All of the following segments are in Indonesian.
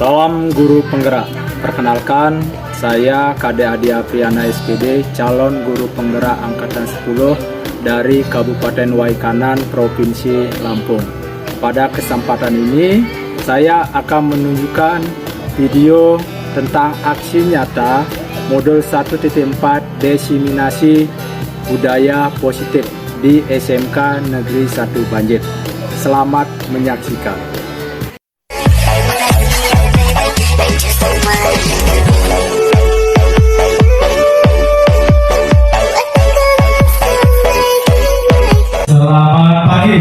Salam guru penggerak. Perkenalkan, saya Kade Adi Apriana SPD, calon guru penggerak angkatan 10 dari Kabupaten Waikanan, Provinsi Lampung. Pada kesempatan ini, saya akan menunjukkan video tentang aksi nyata modul 1.4 diseminasi budaya positif di SMK Negeri 1 Banjir. Selamat menyaksikan. Selamat pagi.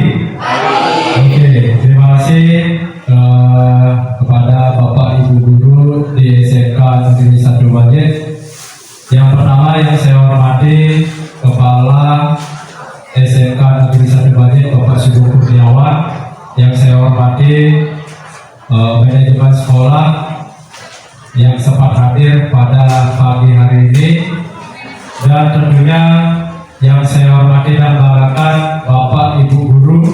Oke, terima kasih kepada Bapak Ibu guru di SMK Negeri 1 Banjir. Yang pertama yang saya hormati Kepala SMK Negeri 1 Banjir Bapak Sugeng Kurniawan. Yang saya hormati manajemen sekolah yang sempat hadir pada pagi hari ini, dan tentunya yang saya hormati dan banggakan Bapak Ibu guru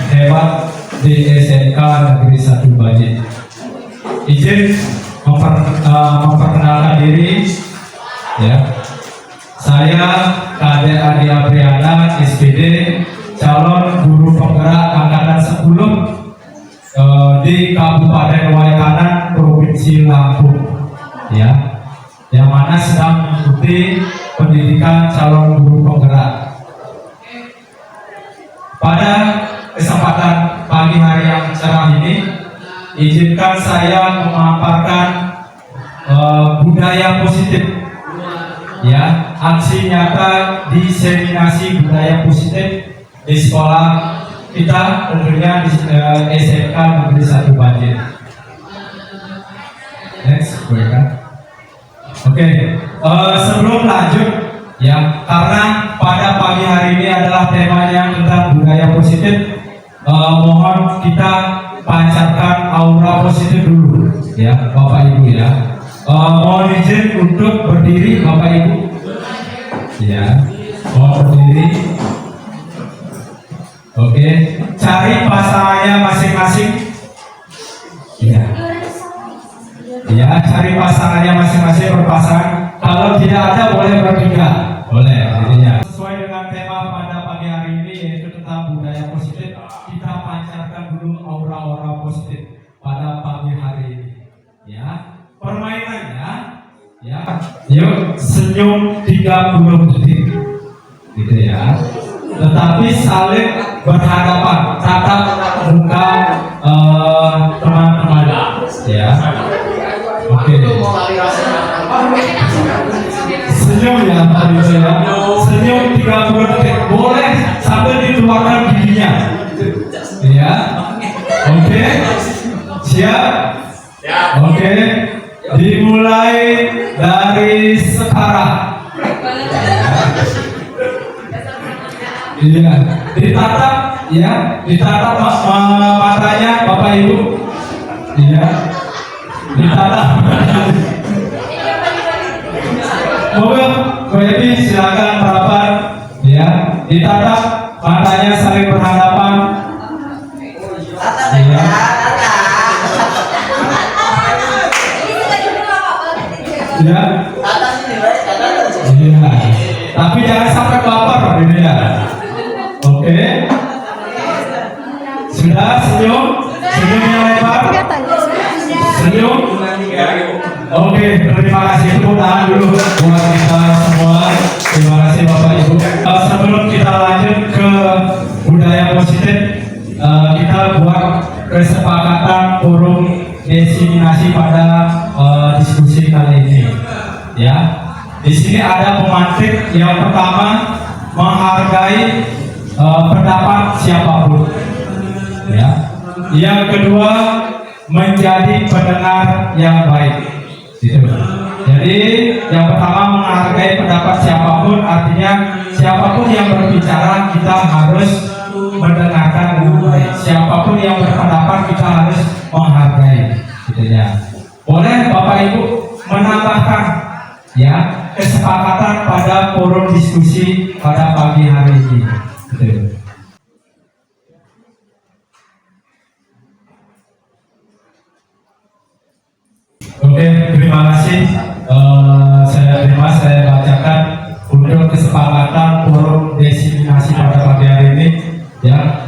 hebat di SMK Negeri 1 Banjir. Izin memperkenalkan diri, ya. Saya Kade Adi Apriana SPD, calon guru penggerak angkatan 10 di Kabupaten Waikanan, Provinsi Lampung, ya, yang mana sedang mengikuti pendidikan calon guru penggerak. Pada kesempatan pagi hari yang cerah ini, izinkan saya memaparkan budaya positif, ya, aksi nyata diseminasi budaya positif di sekolah kita, tentunya di SMK Negeri 1 Banjir. Next, Oke, sebelum lanjut, ya, karena pada pagi hari ini adalah temanya tentang budaya positif, mohon kita pancarkan aura positif dulu, ya, Bapak Ibu, ya. Mohon izin untuk berdiri, Bapak Ibu, ya, mohon berdiri. Oke, cari pasangannya masing-masing, ya. Ya, cari pasangannya masing-masing, berpasangan. Kalau tidak ada, boleh bertiga, boleh, artinya. Sesuai dengan tema pada pagi hari ini, yaitu tentang budaya positif, kita pancarkan dulu aura-aura positif pada pagi hari ini, ya. Permainannya, ya, yuk senyum 30 detik, gitu ya. Tetapi saling berhadapan, tatap muka teman-teman, ya. Oke. Senyum, ya, tadi saya. Senyum 30 detik, boleh sambil dikeluarkan giginya, ya. Oke. Siap? Oke. Dimulai dari sekarang. Iya, ditatap, ya, ditatap matanya Bapak Ibu, iya, ditatap. Moga, jadi silakan harapan, ya, ditatap matanya saling berhadapan, iya. Ya, iya, tapi jangan sampai baper, ini ya. Oke, sudah senyum, senyum yang lebar, senyum. Oke, terima kasih, tepuk tangan dulu buat kita semua. Terima kasih Bapak Ibu. Sebelum kita lanjut ke budaya positif, kita buat kesepakatan forum diseminasi pada diskusi kali ini, ya. Di sini ada pemantik. Yang pertama, menghargai pendapat siapapun, ya. Yang kedua, menjadi pendengar yang baik, gitu. Jadi yang pertama, menghargai pendapat siapapun, artinya siapapun yang berbicara kita harus mendengarkan dulu baik. Siapapun yang berpendapat kita harus menghargai, gitu ya. Boleh Bapak Ibu menambahkan, ya, kesepakatan pada forum diskusi pada pagi hari ini. Betul. Oke, terima kasih. Saya bacakan untuk kesepakatan forum diseminasi pada pagi hari ini. Ya,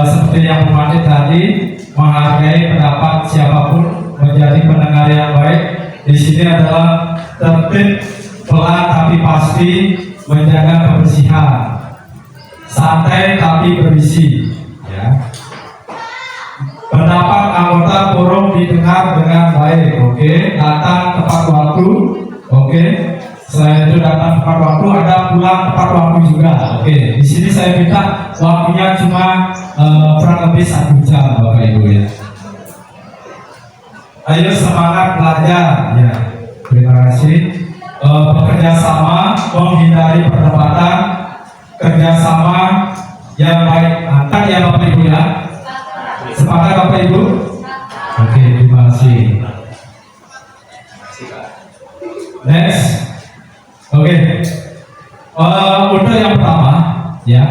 seperti yang pemandit tadi, menghargai pendapat siapapun, menjadi pendengar yang baik. Di sini adalah tertib, pelan tapi pasti, menjaga kebersihan, santai tapi berisi. Ya. Pendapat anggota forum didengar dengan baik, oke. Datang tepat waktu, oke. Selain itu datang tepat waktu, ada pulang tepat waktu juga, oke. Di sini saya minta waktunya cuma kurang lebih 1 jam, Bapak Ibu ya. Ayo semangat belajar, ya. Terima kasih. Bekerja sama, menghindari perdebatan, kerjasama yang baik. Angkat ya Bapak Ibu ya. Sepakat Bapak Ibu? Oke, terima kasih. Next. Oke. Untuk yang pertama, ya,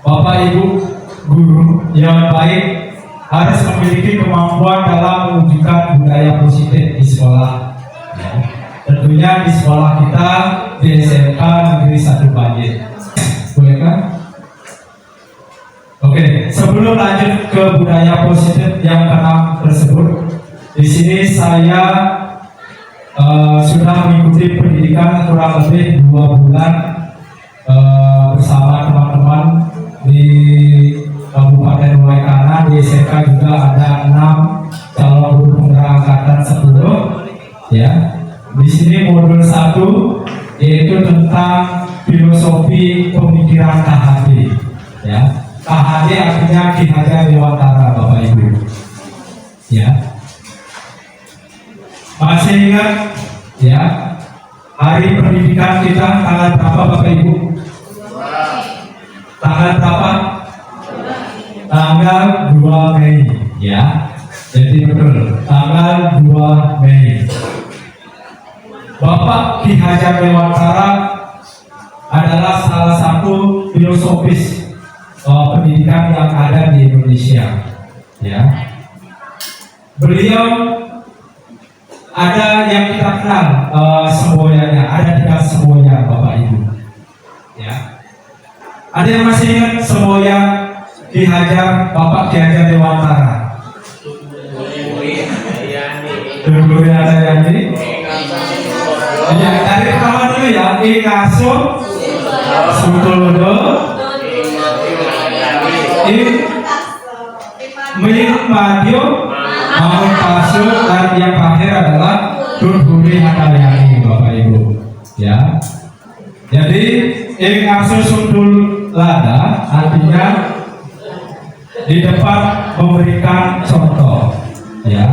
Bapak Ibu guru yang baik harus memiliki kemampuan dalam mewujudkan budaya positif di sekolah. Ya. Tentunya di sekolah kita di SMK Negeri 1 Banjir. Boleh kan? Oke, sebelum lanjut ke budaya positif yang keenam tersebut, di sini saya sudah mengikuti pendidikan kurang lebih 2 bulan bersama teman-teman di Kabupaten Waikana. Di SMK juga ada 6 calon guru penggerak angkatan 10. Ya, di sini modul 1 yaitu tentang filosofi pemikiran KHD. Ya. KHD artinya Ki Hajar Dewantara, Bapak Ibu. Ya. Masih ingat ya hari pendidikan kita tanggal berapa Bapak Ibu? Tanggal berapa? Tanggal 2 Mei ya. Jadi betul, tanggal 2 Mei. Bapak Ki Hajar Dewantara adalah salah satu filosofis pendidikan yang ada di Indonesia. Ya, beliau ada yang kita kenal semboyannya, ada 3 semboyan Bapak Ibu. Ya, ada yang masih ingat semboyan Ki Hajar, Bapak Ki Hajar Dewantara? Dulu ada yang ini. Ya, dari pertama dulu ya, I Ngasuh Sutodo, Milik Madio, Mahmud Pasuk, dan yang terakhir adalah Durhuri Hatalyani, Bapak Ibu. Ya, jadi Ing Asul Sundul Lada artinya di depan memberikan contoh. Ya,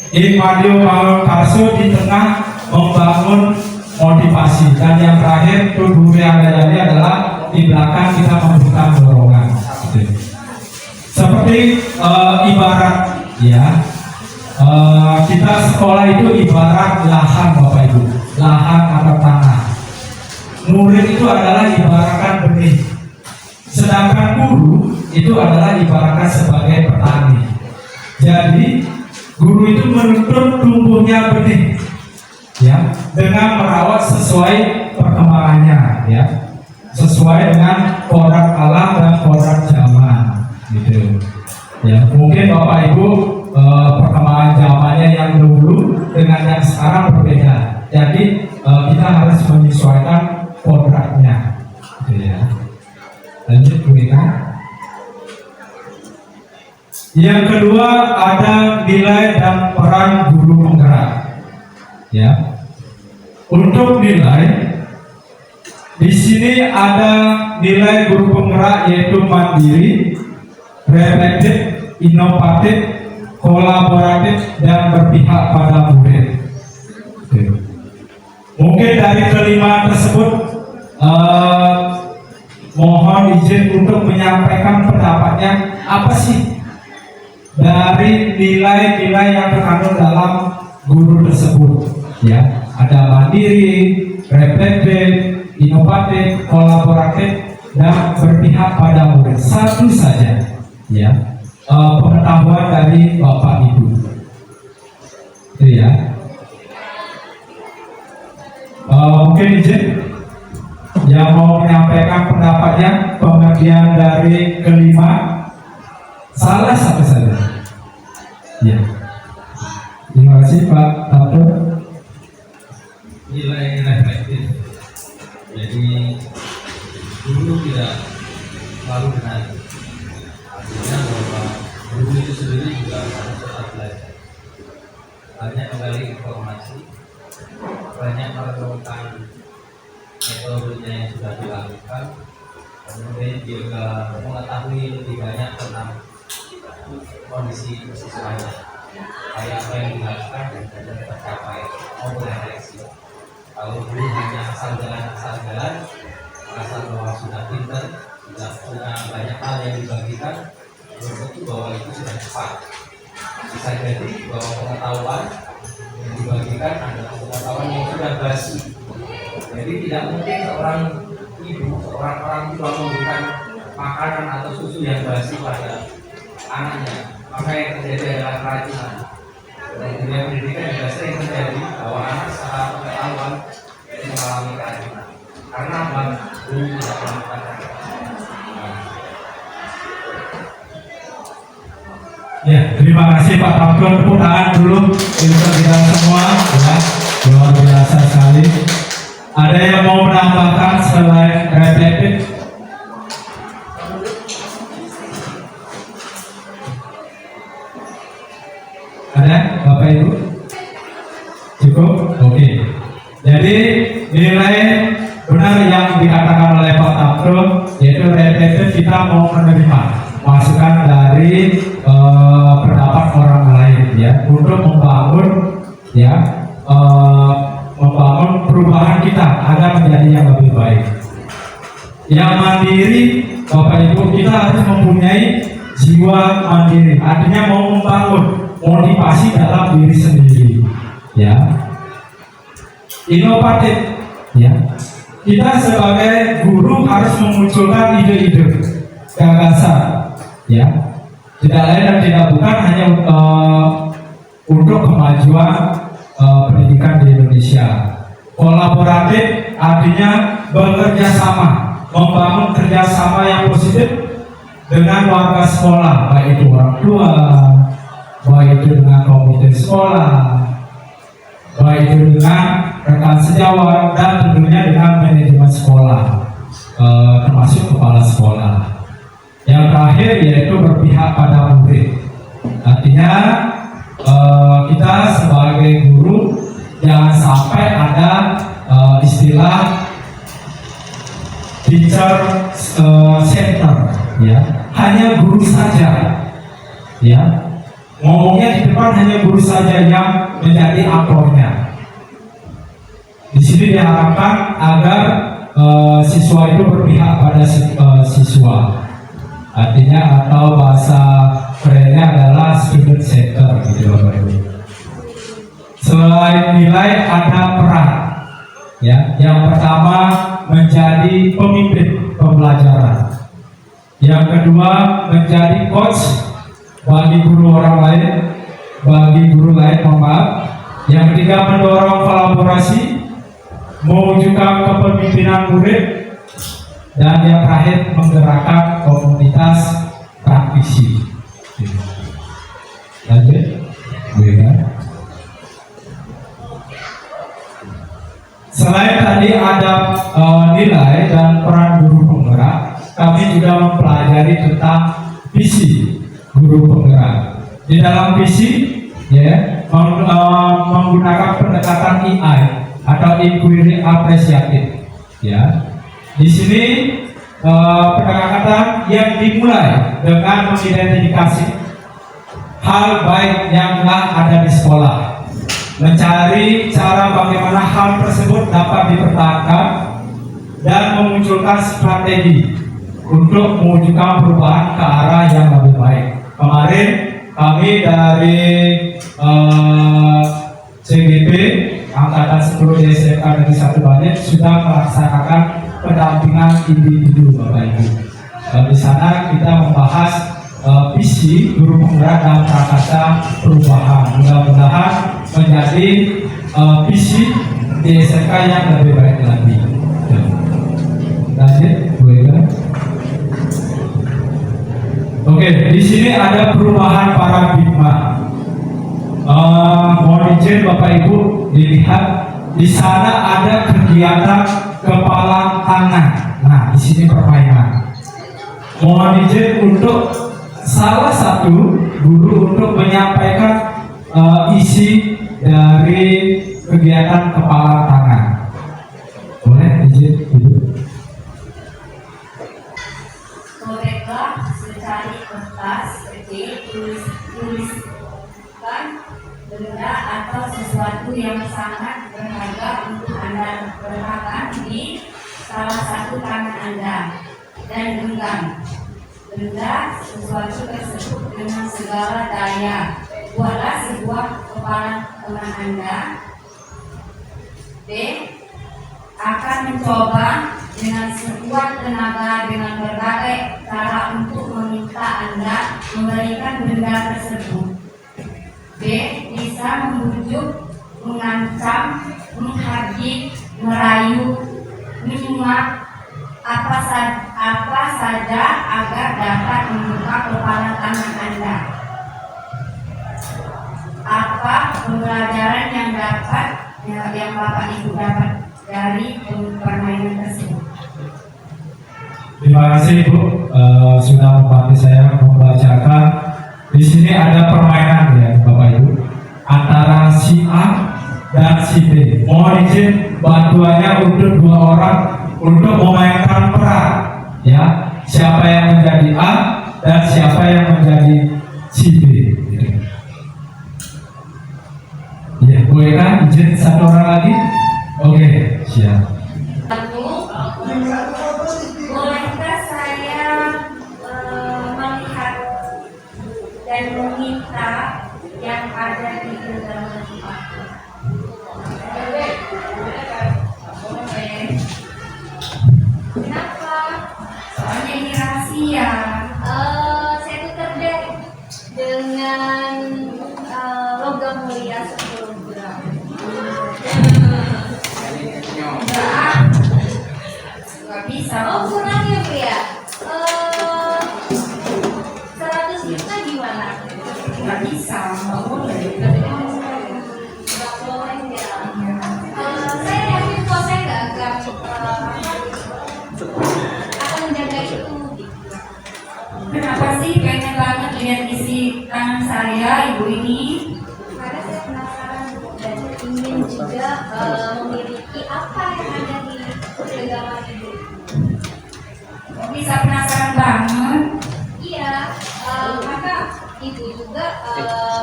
Ing Madio, Mahmud Pasuk di tengah membangun motivasi, dan yang terakhir Durhuri Hatalyani adalah di belakang kita memberikan dorongan. Seperti ibarat ya, kita sekolah itu ibarat lahan Bapak Ibu, lahan atau tanah. Murid itu adalah ibaratkan benih, sedangkan guru itu adalah ibaratkan sebagai petani. Jadi guru itu menuntut tumbuhnya benih ya, dengan merawat sesuai perkembangannya ya, sesuai dengan kodrat alam dan kodrat zaman gitu ya. Mungkin Bapak Ibu perkembangan zamannya yang dulu dengan yang sekarang berbeda, jadi kita harus menyesuaikan kodratnya gitu ya. Lanjut Bunda. Yang kedua ada nilai dan peran guru penggerak ya. Untuk nilai, di sini ada nilai guru penggerak yaitu mandiri, reflektif, inovatif, kolaboratif, dan berpihak pada murid. Mungkin dari kelima tersebut mohon izin untuk menyampaikan pendapatnya apa sih dari nilai-nilai yang terkandung dalam guru tersebut. Ya, ada mandiri, reflektif, inovatif, kolaboratif, dan berpihak pada murid. Satu saja ya pengetahuan dari Bapak Ibu. Iya. Mungkin izin yang mau menyampaikan pendapatnya pembagian dari kelima salah satu saja. Ya. Terima kasih Pak Tabto. Nilai-nilai praktis. Jadi guru tidak selalu benar. Artinya bahwa guru itu sendiri juga harus tetap belajar. Banyak menggali informasi, banyak merenungkan metodenya yang sudah dilakukan, kemudian juga mengetahui lebih banyak tentang kondisi siswanya, kayak apa yang dilakukan dan tercapai maupun refleksi. Kalau guru hanya asal jalan, merasa bahwa sudah pintar, sudah punya banyak hal yang dibagikan, belum tentu bahwa itu sudah tepat. Bisa jadi bahwa pengetahuan yang dibagikan adalah pengetahuan yang sudah basi. Jadi tidak mungkin seorang ibu, seorang orang tua memberikan makanan atau susu yang basi pada anaknya. Maka yang terjadi adalah keracunan. Dan dunia pendidikan juga sering terjadi bahwa anak secara pengetahuan mengalami keracunan. Karena apa? Guru tidak melakukan Ya, terima kasih Pak Tabto. Tepuk tangan dulu untuk kita semua, ya, luar biasa sekali. Ada yang mau menambahkan selain reflektif? Ada, Bapak Ibu? Cukup? Oke. Jadi nilai benar yang dikatakan oleh Pak Tabto, yaitu reflektif kita mau menerima masukan dari pendapat orang lain, ya, untuk membangun, ya, membangun perubahan kita agar menjadi yang lebih baik. Yang mandiri, Bapak Ibu, kita harus mempunyai jiwa mandiri, artinya mau membangun motivasi dalam diri sendiri, ya. Inovatif, ya. Kita sebagai guru harus memunculkan ide-ide, gagasan, ya, tidak lain dan tidak bukan hanya untuk kemajuan pendidikan di Indonesia. Kolaboratif artinya bekerja sama, membangun kerjasama yang positif dengan warga sekolah, baik itu orang tua, baik itu dengan komite sekolah, baik itu dengan rekan sejawat, dan tentunya dengan manajemen sekolah, termasuk kepala sekolah. Yang terakhir yaitu berpihak pada murid. Artinya kita sebagai guru jangan sampai ada istilah teacher center, ya, hanya guru saja, ya, ngomongnya di depan hanya guru saja yang menjadi aktornya. Di sini diharapkan agar siswa itu berpihak pada siswa. Artinya atau bahasa kerennya adalah student center, gitu Bapak Ibu. Selain nilai ada peran, ya. Yang pertama menjadi pemimpin pembelajaran. Yang kedua menjadi coach bagi guru orang lain, bagi guru lain, maaf. Yang ketiga mendorong kolaborasi, mewujudkan kepemimpinan murid. Dan yang terakhir menggerakkan komunitas praktisi. Lanjut, selain tadi ada nilai dan peran guru penggerak, kami juga mempelajari tentang visi guru penggerak. Di dalam visi, ya, menggunakan pendekatan EI atau inquiry apresiatif, ya. Di sini pendekatan yang dimulai dengan mengidentifikasi hal baik yang telah ada di sekolah, mencari cara bagaimana hal tersebut dapat dipertahankan, dan memunculkan strategi untuk mewujudkan perubahan ke arah yang lebih baik. Kemarin kami dari CGP Angkatan 10 di SMK Negeri 1 Banjar sudah melaksanakan pendampingan individu, Bapak Ibu. Di sana kita membahas visi guru penggerak dalam prakasa perubahan. Mudah-mudahan menjadi visi di SMK yang lebih baik lagi. Lanjut, boleh. Oke, di sini ada perubahan paradigma. Mohon izin Bapak Ibu dilihat di sana ada kegiatan kepala tangan. Nah, di sini permainan. Mohon izin untuk salah satu guru untuk menyampaikan isi dari kegiatan kepala tangan. Boleh izin Ibu? Cobalah secari kertas kecil, tuliskan benda atau sesuatu yang sangat berharga untuk Anda letakkan di salah satu tangan Anda dan genggam benda sesuatu tersebut dengan segala daya. Buatlah sebuah kepala teman Anda. B. Akan mencoba dengan sekuat tenaga dengan berbagai cara untuk meminta Anda memberikan benda tersebut. B. Bisa membujuk, mengancam, menghardik, merayu, menyuap apa saja agar dapat membuka kepala tangan Anda. Apa pembelajaran yang Bapak Ibu dapat dari permainan tersebut? Terima kasih Ibu sudah membantu saya membacakan. Di sini ada permainan ya Bapak Ibu antara si A dan si B. Mohon izin bantuannya untuk dua orang untuk memainkan peran ya. Siapa yang menjadi A dan siapa yang menjadi si B. Ya, bolehkah izin satu orang lagi? Oke, siap. Bolehkah saya melihat dan meminta yang ada di genggaman aku? Kenapa? Soalnya ini rahasia. Saya tuker deh dengan logam mulia 10 gram. Nggak bisa. Oh, kurang ya Bu ya? 100 juta gimana? Nggak bisa, nggak boleh. Nggak boleh ya. Saya yakin kok saya nggak akan menjaga itu. Kenapa sih pengen banget lihat isi tangan saya, Ibu ini? Karena saya penasaran dan ingin juga memiliki apa yang ada di genggaman Ibu. Bisa penasaran banget? Iya, maka Ibu juga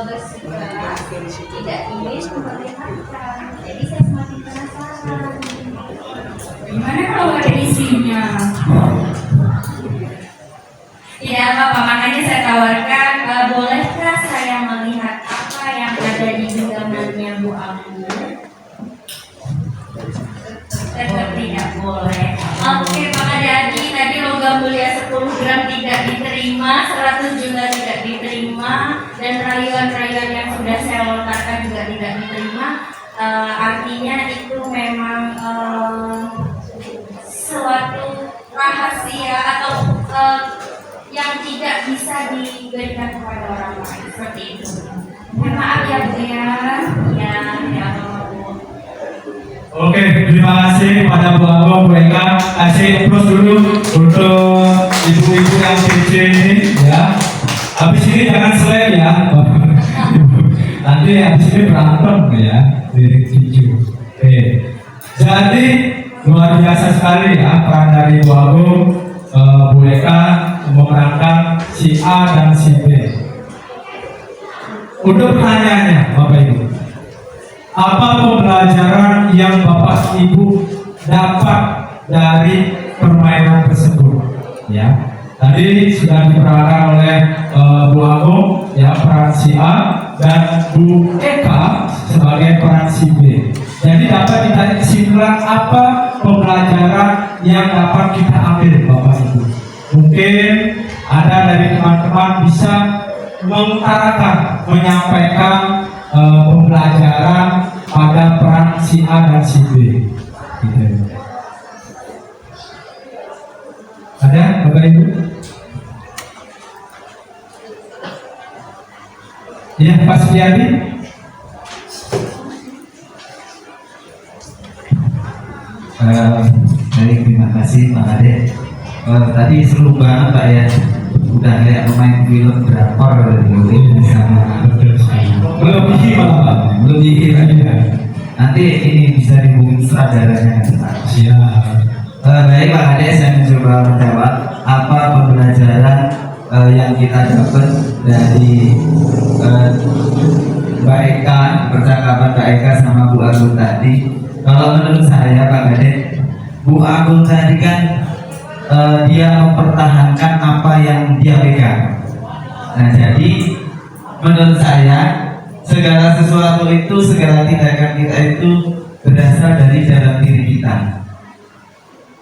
bersikeras tidak ingin memperlihatkan. Jadi saya semakin penasaran. Gimana kalau ada isinya? Tidak apa-apa, makanya saya tawarkan, bolehkah saya melihat apa yang ada di genggamannya Bu Abu? Tetap tidak boleh. Oke, Pak Jadi, tadi logam mulia 10 gram tidak diterima, 100 juga tidak diterima, dan rayuan-rayuan yang sudah saya lontarkan juga tidak diterima. Artinya itu memang suatu rahasia atau yang tidak bisa diberikan kepada orang lain, seperti itu. Mohon maaf ya Bu ya. Ya Bu. Oke, terima kasih pada Bu Agung, Bu Eka. Kasih terus dulu untuk ibu-ibu yang kece ini ya. Habis ini jangan selain ya. Nanti habis ini berantem ya dari cucu. Oke. Jadi luar biasa sekali ya peran dari Bu Agung, Bu Eka memerankan si A dan si B. Untuk pertanyaannya Bapak Ibu, apa pembelajaran yang Bapak Ibu dapat dari permainan tersebut? Ya, tadi sudah diperankan oleh Bu Agung ya peran si A dan Bu Eka sebagai peran si B. Jadi dapat kita kesimpulan apa pembelajaran yang dapat kita ambil Bapak Ibu? Mungkin ada dari teman-teman bisa mengutarakan, menyampaikan pembelajaran pada peran si A dan si B. Gitu. Ada Bapak Ibu? Ya, Pak Setiadi. Baik, terima kasih Pak Ade. Tadi seru banget Pak ya. Udah kayak pemain film drakor sama Melebihi malah. lebih nanti ini bisa dihubungi sutradaranya Pak. Siap. Baik Pak Ade, saya mencoba menjawab apa pembelajaran yang kita dapat dari Mbak Eka, percakapan Mbak Eka sama Bu Agung tadi. Kalau menurut saya Pak Ade, Bu Agung tadi kan dia mempertahankan apa yang dia pegang. Nah jadi menurut saya segala sesuatu itu, segala tindakan kita itu berasal dari dalam diri kita.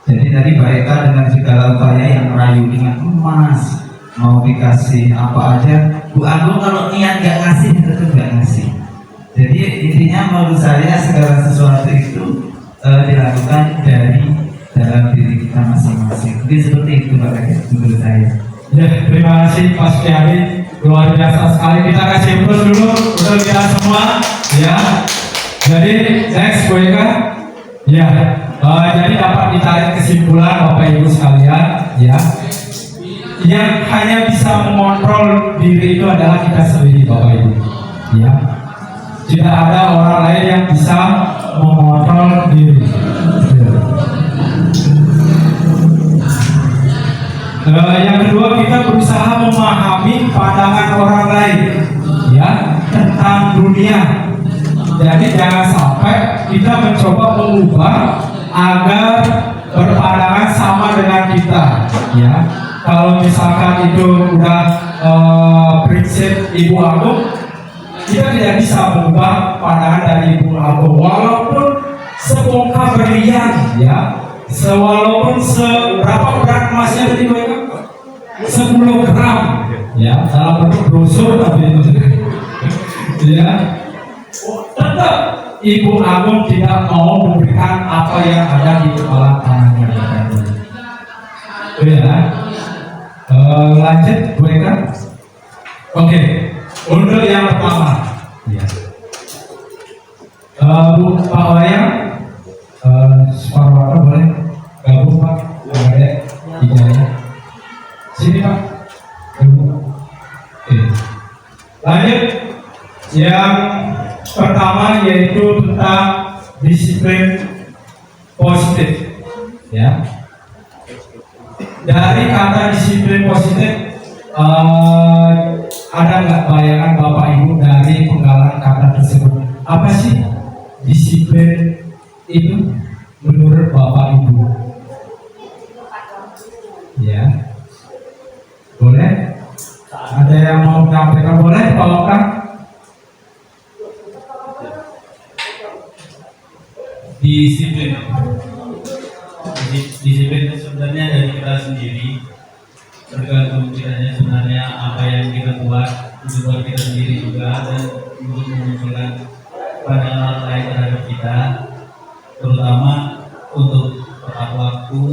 Jadi tadi Mbak Eka dengan segala upaya yang merayu dengan emas mau dikasih apa aja, Bu Agung kalau niat nggak ngasih tetap nggak ngasih. Jadi intinya menurut saya segala sesuatu itu dilakukan dari dalam diri kita masing-masing. Jadi seperti itu Pak Eka menurut saya. Ya, terima kasih Pak Setiadi, luar biasa sekali. Kita kasih plus dulu untuk kita semua. Ya, jadi next Bu Eka. Ya, jadi dapat ditarik kesimpulan Bapak Ibu sekalian. Ya, yang hanya bisa mengontrol diri itu adalah kita sendiri Bapak Ibu. Ya, tidak ada orang lain yang bisa mengontrol diri. Yang kedua, kita berusaha memahami pandangan orang lain, ya, tentang dunia. Jadi jangan sampai kita mencoba mengubah agar berpandangan sama dengan kita, ya. Kalau misalkan itu udah prinsip Ibu Agung, kita tidak bisa mengubah pandangan dari Ibu Agung, walaupun sebongkah berlian, ya. Walaupun seberapa berat emasnya tadi mereka 10 gram, ya, dalam bentuk brosur tapi itu, ya, tetap Ibu Agung tidak mau memberikan apa yang ada di kepala tangannya. Ya, lanjut mereka. Oke, untuk yang pertama, ya, Bu Pak Wayang, Suparwata boleh gabung Pak, ada Hidayah. Sini Pak, gabung. Oke. Lanjut, yang pertama yaitu tentang disiplin positif. Ya, dari kata disiplin positif, ada nggak bayangan Bapak Ibu dari penggalan kata tersebut? Apa sih disiplin itu menurut Bapak Ibu? Ya, boleh? Ada yang mau menyampaikan? Boleh Pak Oka? Disiplin itu sebenarnya dari kita sendiri, tergantung kitanya sebenarnya apa yang kita buat itu buat kita sendiri juga, dan untuk memunculkan pandangan orang lain terhadap kita, terutama untuk tepat waktu,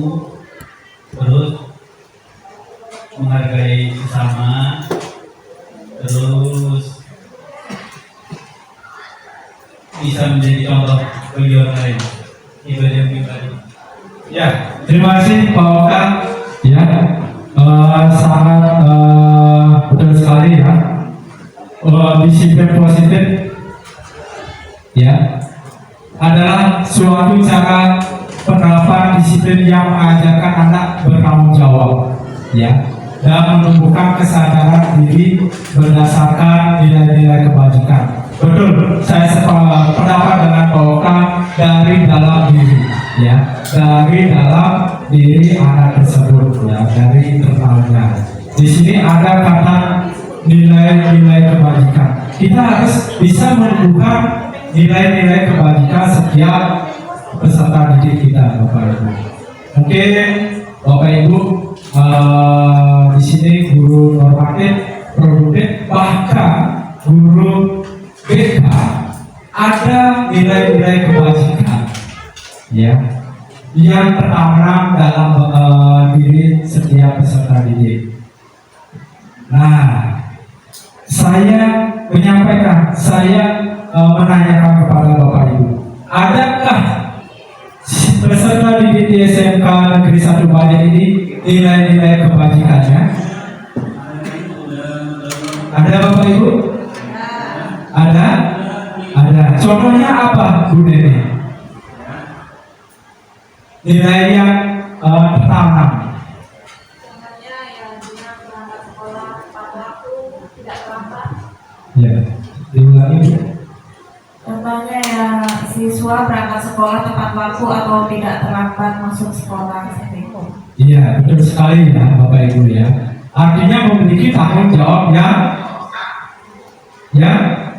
terus menghargai sesama, terus bisa menjadi contoh bagi orang lain. Itu yang pribadi. Ya, terima kasih Pak Oka. Ya, sangat betul sekali ya. Disiplin positif, ya, adalah suatu cara penerapan disiplin yang mengajarkan anak bertanggung jawab, ya, dan menumbuhkan kesadaran diri berdasarkan nilai-nilai kebajikan. Betul, saya sependapat dengan Pak Oka, dari dalam diri, ya, dari dalam diri anak tersebut, ya, dari internalnya. Di sini ada kata nilai-nilai kebajikan. Kita harus bisa menumbuhkan nilai-nilai kebajikan setiap peserta didik kita, Bapak Ibu. Mungkin Bapak Ibu di sini guru normatif, produktif, bahkan guru BK ada nilai-nilai kebajikan ya yang tertanam dalam diri setiap peserta didik. Nah, saya menyampaikan, saya menanyakan kepada Bapak Ibu, adakah peserta didik di SMK Negeri 1 Banjar ini nilai-nilai kebajikannya? Ada Bapak Ibu? Ada? Ada. Contohnya apa, Bu Neni? Nilai yang tertanam. Contohnya yang guna berangkat sekolah tepat waktu, tidak terlambat. Ya, diulangi. Contohnya ya siswa berangkat sekolah tepat waktu atau tidak terlambat masuk sekolah seperti itu. Iya, betul sekali ya Bapak Ibu ya. Artinya memiliki tanggung jawab yang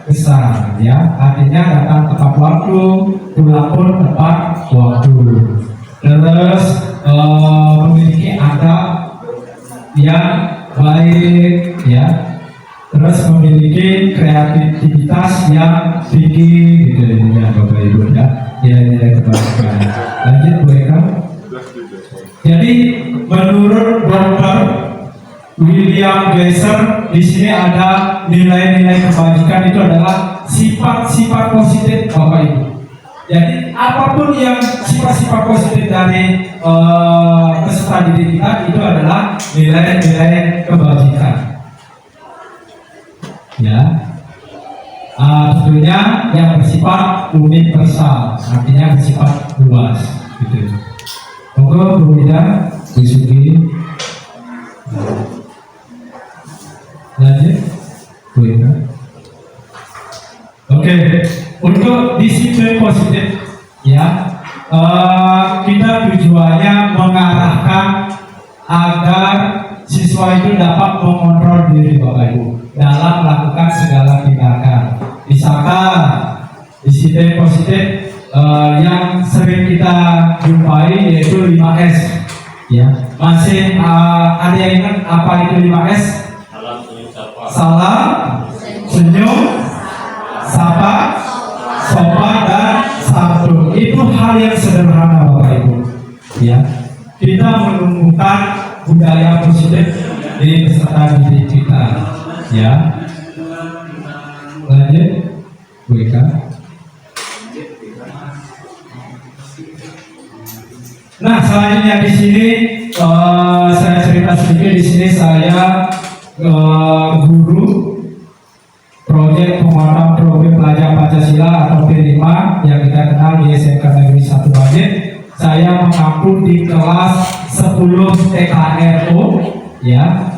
besar ya. Artinya datang tepat waktu, pulang pun tepat waktu. Terus memiliki adab yang baik ya. Terus memiliki kreativitas yang tinggi gitu ya Bapak Ibu ya. Nilai-nilai kebajikan. Lanjut Bu Eka. Jadi menurut Dr. William Gleiser di sini ada nilai-nilai kebajikan itu adalah sifat-sifat positif Bapak Ibu. Jadi apapun yang sifat-sifat positif dari peserta didik kita itu adalah nilai-nilai kebajikan. Ya, tentunya yang bersifat universal, artinya bersifat luas, gitu. Monggo Bu Ida, Bu Sugi. Lanjut, Bu Ida. Oke, untuk disiplin positif, ya, kita tujuannya mengarahkan agar siswa itu dapat mengontrol diri Bapak Ibu dalam melakukan segala tindakan. Misalkan disiplin positif yang sering kita jumpai yaitu 5S ya. Masih ada yang ingat apa itu 5S? Salam, senyum, sapa, sopan, dan santun. Itu hal yang sederhana Bapak Ibu ya. Kita menumbuhkan budaya positif di peserta didik kita ya. Lanjut Bu Eka. Nah, selanjutnya di sini saya cerita sedikit. Di sini saya guru proyek penguatan program pelajar Pancasila atau P5 yang kita kenal di SMK Negeri 1 Banjar. Saya mengaku di kelas 10 TKRO ya.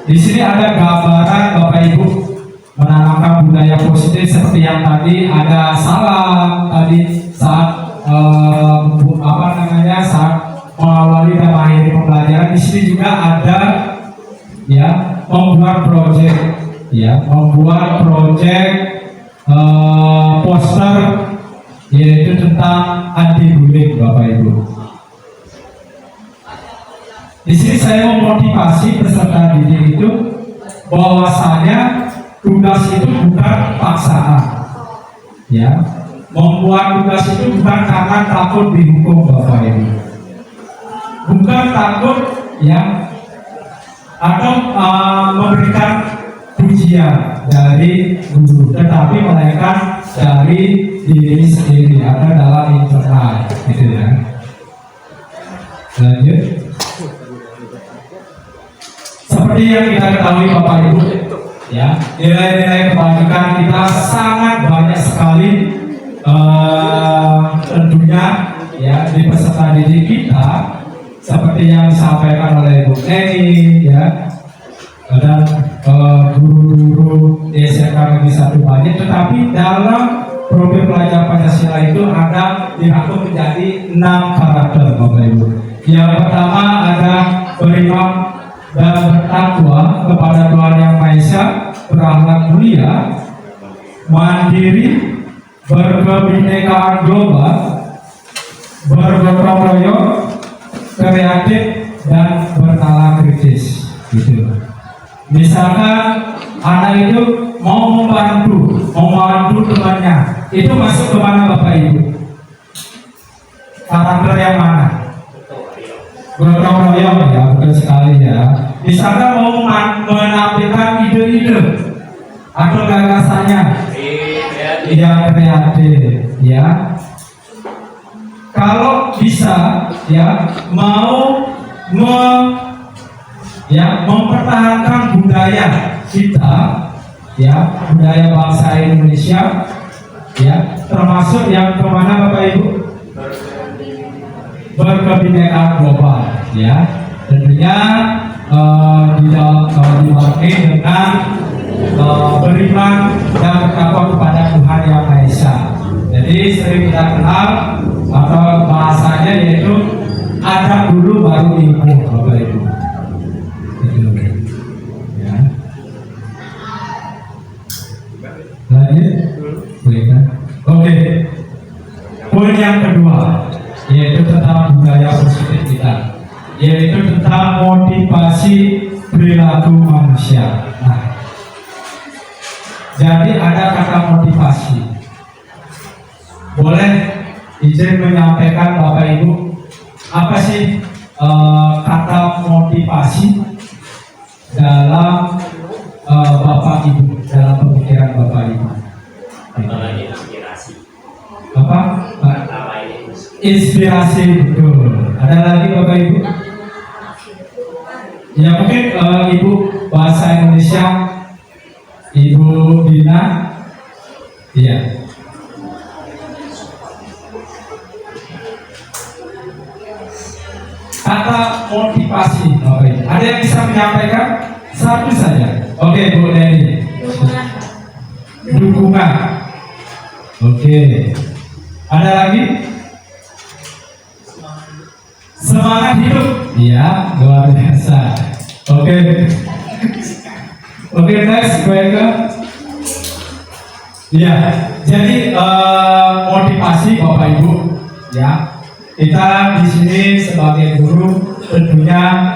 Di sini ada gambaran Bapak Ibu menanamkan budaya positif seperti yang tadi ada salam tadi saat saat mengawali dan mengakhiri pembelajaran. Di sini juga ada ya membuat proyek poster yaitu tentang anti bullying Bapak Ibu. Di sini saya memotivasi peserta didik itu bahwasanya tugas itu bukan paksaan ya. Membuat tugas itu bukan karena takut dihukum Bapak Ibu, bukan takut ya atau memberikan pujian dari guru, tetapi melainkan dari diri sendiri atau dalam internal gitu ya. Lanjut. Seperti yang kita ketahui Bapak Ibu ya, nilai-nilai kebajikan kita sangat banyak sekali. Tentunya ya di peserta didik kita seperti yang disampaikan oleh Bu Neni ya, dan guru-guru di SMK Negeri 1 Banjar. Tetapi dalam program pelajar Pancasila itu ada dirangkum menjadi 6 karakter Bapak Ibu. Yang pertama ada beriman dan bertakwa kepada Tuhan Yang Maha Esa, berakhlak mulia, mandiri, berkebinekaan global, bergotong royong, kreatif, dan berkala kritis gitu. Misalkan anak itu mau membantu temannya, itu masuk ke mana Bapak Ibu? Karakter yang mana? Gotong royong ya, betul sekali ya. Misalkan mau menampilkan ide-ide atau gagasannya, yang kreatif ya. Kalau bisa ya mau mempertahankan budaya kita ya, budaya bangsa Indonesia ya, termasuk yang kemana Bapak Ibu? Berkebinekaan global ya, tentunya dibarengi dengan beriman dan bertakwa kepada Tuhan Yang Maha Esa. Jadi sering kita kenal atau bahasanya yaitu adab dulu baru ilmu Bapak Ibu. Ya. Lanjut, boleh. Oke. Poin yang kedua yaitu tentang budaya positif kita, yaitu tentang motivasi perilaku manusia. Nah, jadi ada kata motivasi. Boleh izin menyampaikan Bapak Ibu, apa sih kata motivasi dalam Bapak Ibu, dalam pemikiran Bapak Ibu? Apa? Inspirasi, betul. Ada lagi Bapak Ibu? Ya mungkin Ibu bahasa Indonesia, Ibu Dina, iya. Kata motivasi, Bapak Ibu. Ada yang bisa menyampaikan? Satu saja. Oke, Bu Neni. Dukungan. Oke. Ada lagi? Semangat hidup. Iya, luar biasa. Oke. Oke, next, gue ke. Iya, jadi motivasi Bapak Ibu, ya. Kita di sini sebagai guru tentunya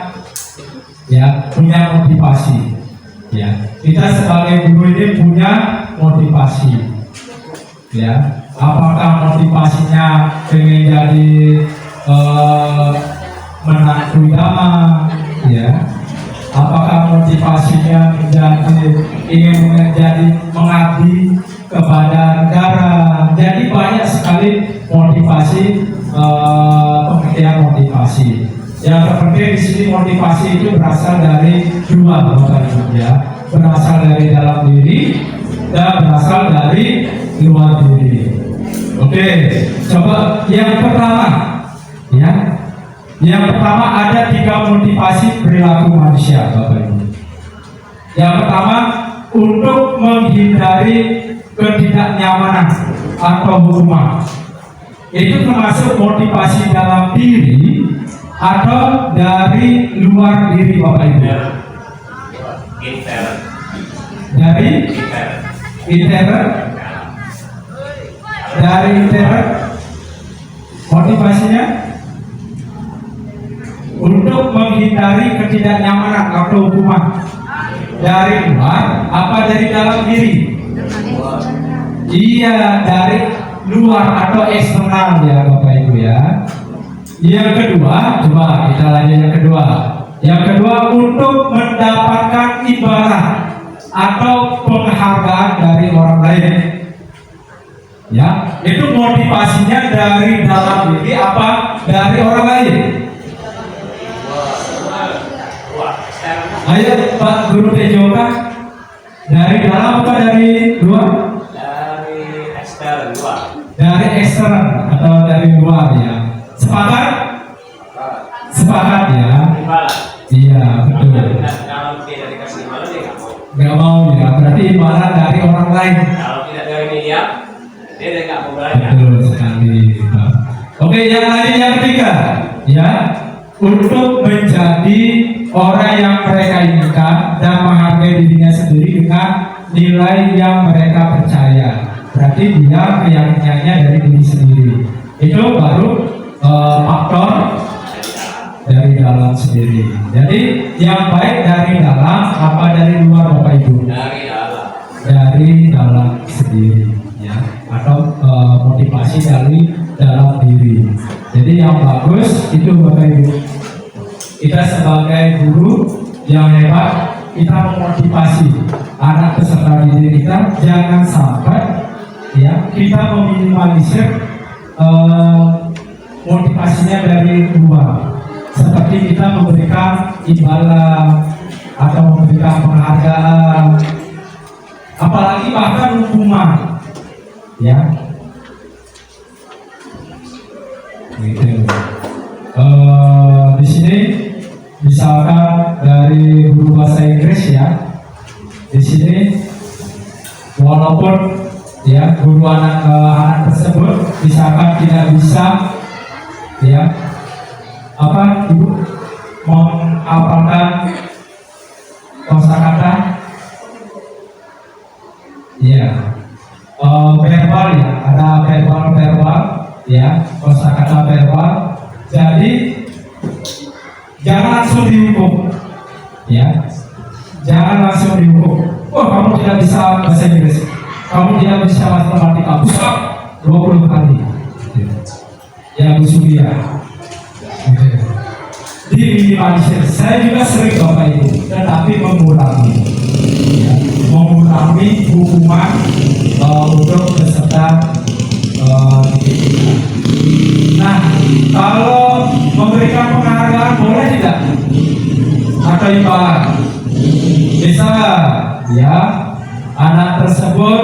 ya punya motivasi. Ya, kita sebagai guru ini punya motivasi. Ya, apakah motivasinya pengen jadi menantu idaman, ya? Apakah motivasinya ingin menjadi mengabdi kepada negara? Jadi banyak sekali motivasi, pengertian motivasi. Yang terpenting di sini motivasi itu berasal dari dua, Bapak Ibu ya, berasal dari dalam diri dan berasal dari luar diri. Oke, coba yang pertama, ya. Yang pertama ada 3 motivasi perilaku manusia, Bapak Ibu. Yang pertama untuk menghindari ketidaknyamanan atau hukuman. Itu termasuk motivasi dalam diri atau dari luar diri, Bapak Ibu. Dari intern. Dari intern. Motivasinya untuk menghindari ketidaknyamanan atau hukuman. Dari luar apa dari dalam diri? Iya, dari luar atau eksternal ya Bapak Ibu ya. Yang kedua, coba kita lanjut yang kedua. Yang kedua untuk mendapatkan imbalan atau penghargaan dari orang lain. Ya, itu motivasinya dari dalam diri apa dari orang lain? Ayo Pak Guru Tejoka, dari dalam apa dari luar? Dari ekstern luar. Dari ekstern atau dari luar ya. Sepakat? Sepakat ya. Iya betul. Kalau tidak dikasih imbalan dia Nggak mau ya. Berarti imbalan dari orang lain. Kalau tidak dari media, dia nggak mau belajar. Betul sekali. Pak. Oke, yang lain yang ketiga ya, untuk menjadi orang yang mereka inginkan dan menghargai dirinya sendiri dengan nilai yang mereka percaya. Berarti dia keyakinannya dari diri sendiri. Itu baru faktor dari dalam sendiri. Jadi yang baik dari dalam apa dari luar Bapak Ibu? Dari dalam. Dari dalam sendiri, ya, atau motivasi dari dalam diri. Jadi yang bagus itu Bapak Ibu, kita sebagai guru yang hebat, kita memotivasi anak peserta didik kita jangan sampai ya kita meminimalisir motivasinya dari luar, seperti kita memberikan imbalan atau memberikan penghargaan, apalagi bahkan hukuman, ya. Gitu. Di sini misalkan dari guru bahasa Inggris ya, di sini walaupun ya guru anak tersebut misalkan tidak bisa ya apa ibu menghafalkan kosakata ya verbal ya, ada verbal ya, kosakata verbal. Jadi jangan langsung dihukum, ya, jangan langsung dihukum. Oh, kamu tidak bisa bahasa Inggris, kamu tidak bisa matematika, pusat 20 kali. Ya, Bu Subia. Diminimalisir. Saya juga sering Bapak Ibu, tetapi mengurangi, ya, mengurangi hukuman untuk peserta didik. Nah, kalau memberikan penghargaan boleh tidak? Atau imbalan? Bisa, ya. Anak tersebut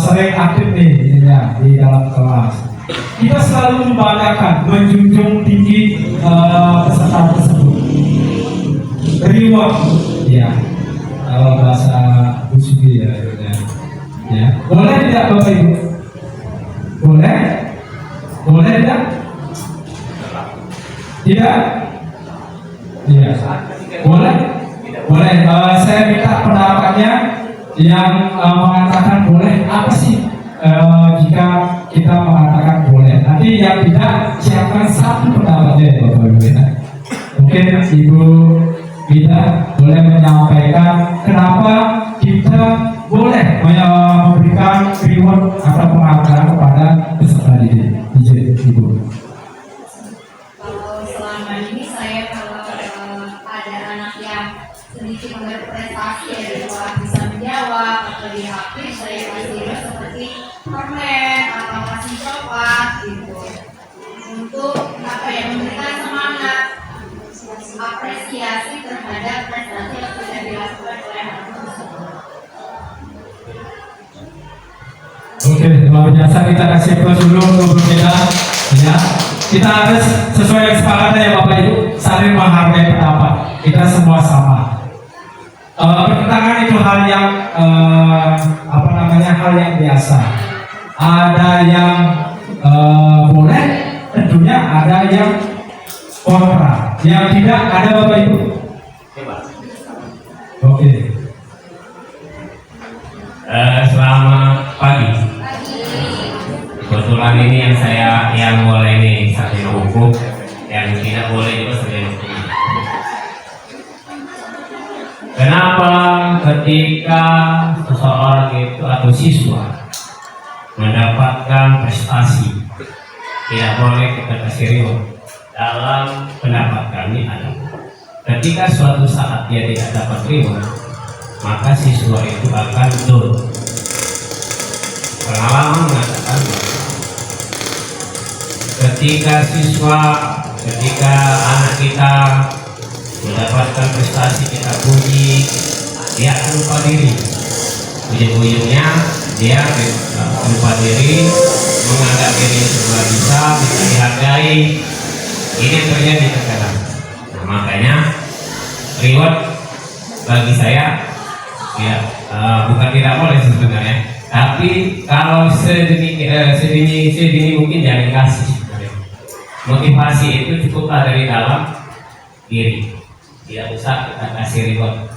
sering aktif nih ya, di dalam kelas. Kita selalu membanggakan, menjunjung tinggi peserta tersebut. Reward, ya. Kalau bahasa Busugi ya. Boleh tidak Bapak Ibu? Boleh? Boleh tidak? Tidak? Iya. Boleh? Boleh. Saya minta pendapatnya yang mengatakan boleh. Apa sih jika kita mengatakan boleh? Nanti yang tidak siapkan satu pendapatnya ya Bapak Ibu. Mungkin Ibu Bida boleh menyampaikan kenapa kita boleh memberikan reward atau penghargaan kepada peserta didik. Ibu. Selama ini saya kalau ada anak yang sedikit berprestasi ya di sekolah bisa menjawab atau di HP saya kasih seperti permen atau kasih coklat gitu untuk apa ya memberikan semangat apresiasi terhadap prestasi yang sudah dilakukan oleh anak tersebut. Oke, luar biasa, kita kasih plus dulu untuk kita, ya. Kita harus sesuai kesepakatan ya Bapak Ibu, saling menghargai pendapat. Kita semua sama. Pertentangan itu hal yang hal yang biasa. Ada yang boleh, tentunya ada yang kontra. Yang tidak ada Bapak Ibu. Oke. Selamat pagi. Kebetulan ini yang boleh ini sarjana hukum, yang tidak boleh juga sarjana hukum. Kenapa ketika seseorang itu atau siswa mendapatkan prestasi tidak boleh kita kasih reward? Dalam pendapat kami adalah ketika suatu saat dia tidak dapat reward, maka siswa itu akan down. Pengalaman mengatakan ketika anak kita mendapatkan prestasi kita puji, dia akan lupa diri. Ujung-ujungnya dia lupa diri, menganggap diri semua bisa dihargai. Ini yang terjadi terkadang. Nah, makanya reward bagi saya ya bukan tidak boleh sebenarnya, tapi kalau sedini mungkin jangan kasih. Motivasi itu cukuplah dari dalam diri, tidak usah kita kasih reward.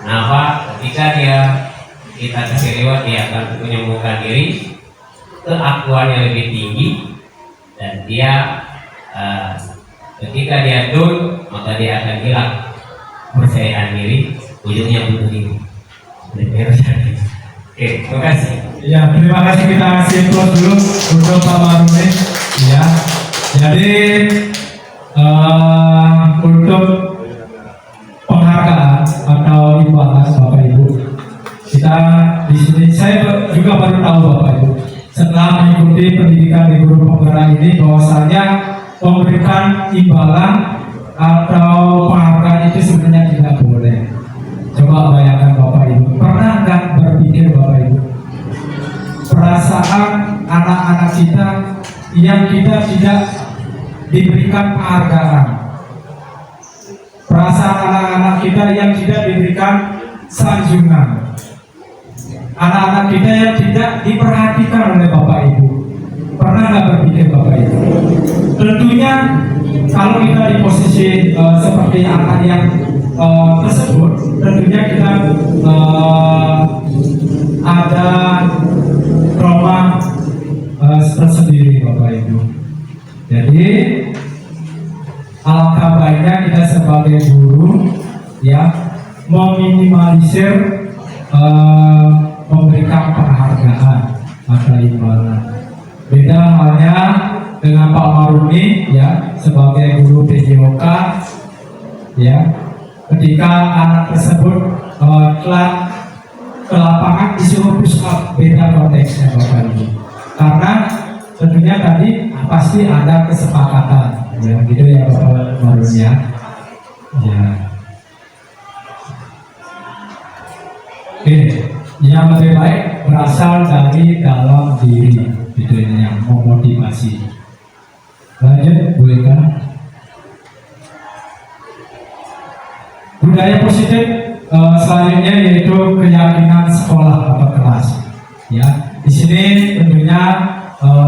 Kenapa? Ketika kita kasih reward, dia akan menyembuhkan diri, keakuannya lebih tinggi, dan dia Ketika dia down, maka dia akan hilang kepercayaan diri, ujungnya bunuh diri. Oke, terima kasih. Ya, terima kasih, kita kasih close dulu untuk Pak Maruni. Ya, jadi untuk penghargaan atau imbalan Bapak Ibu, kita di sini saya juga baru tahu Bapak Ibu setelah mengikuti pendidikan di guru penggerak ini bahwasanya memberikan imbalan atau penghargaan itu sebenarnya tidak boleh. Coba bayangkan Bapak Ibu, pernah nggak berpikir Bapak Ibu perasaan anak-anak kita yang kita tidak diberikan penghargaan, perasaan anak-anak kita yang tidak diberikan sanjungan, anak-anak kita yang tidak diperhatikan oleh Bapak Ibu. Pernah nggak berpikir Bapak Ibu? Tentunya kalau kita di posisi seperti anak yang tersebut, tentunya kita ada trauma tersendiri Bapak Ibu. Jadi alangkah baiknya kita sebagai guru ya meminimalisir memberikan penghargaan atau imbalan. Beda halnya dengan Pak Maruni ya sebagai guru PJOK ya, ketika anak tersebut telah ke lapangan disuruh push up, beda konteksnya Bapak Ibu. Karena tentunya tadi pasti ada kesepakatan ya, gitu ya Bapak Maruni ya. Ya. Oke, yang lebih baik berasal dari dalam diri, gitu yang memotivasi. Lanjut, bolehkah? Budaya positif selanjutnya yaitu keyakinan sekolah atau kelas. Ya, di sini tentunya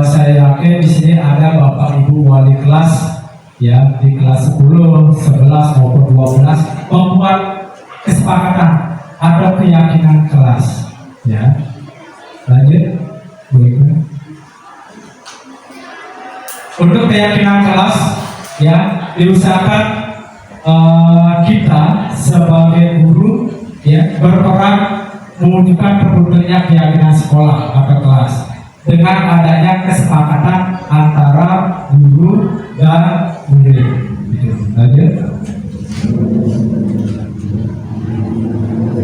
saya yakin di sini ada Bapak Ibu wali kelas ya di kelas 10, 11 maupun 12 membuat kesepakatan atau keyakinan kelas. Ya, lanjut, bolehkah? Untuk keyakinan kelas ya diusahakan kita sebagai guru ya berperan mewujudkan terwujudnya keyakinan sekolah atau kelas dengan adanya kesepakatan antara guru dan murid. Gitu. Lanjut.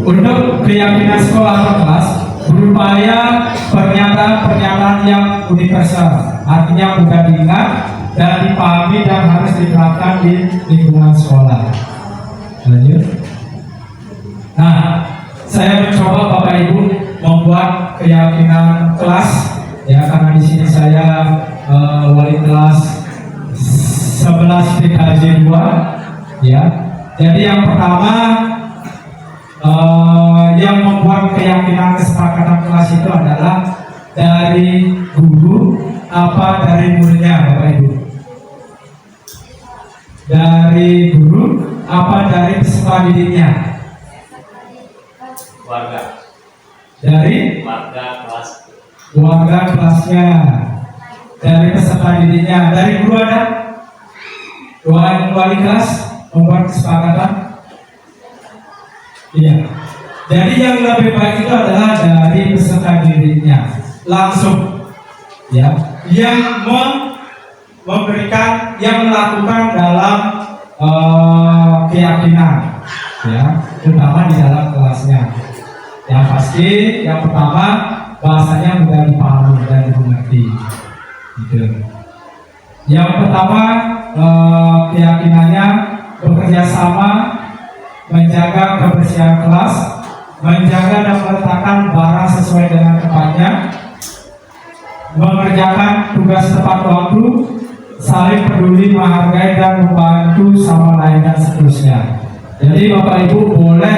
Untuk keyakinan sekolah atau kelas berupaya pernyataan-pernyataan yang universal, artinya mudah diingat dan dipahami dan harus diterapkan di lingkungan sekolah. Lanjut. Nah, saya mencoba Bapak Ibu membuat keyakinan kelas ya, karena di sini saya wali kelas 11 PKJ 2 ya. Jadi yang pertama yang membuat keyakinan kesepakatan kelas itu adalah dari guru apa dari muridnya Bapak Ibu? Dari guru apa dari peserta didiknya? Warga. Dari Warga kelas. warga kelasnya. Dari peserta didiknya. Dari guru ada? Wali kelas membuat kesepakatan? Iya. Jadi yang lebih baik itu adalah dari peserta didiknya langsung, ya, yang memberikan, yang melakukan dalam keyakinan, ya, terutama di dalam kelasnya. Yang pasti, yang pertama bahasanya mudah dipahami dan dimengerti. Gitu. Yang pertama keyakinannya bekerja sama, menjaga kebersihan kelas, menjaga dan meletakkan barang sesuai dengan tempatnya, mengerjakan tugas tepat waktu, saling peduli, menghargai dan membantu sama lain dan seterusnya. Jadi Bapak Ibu boleh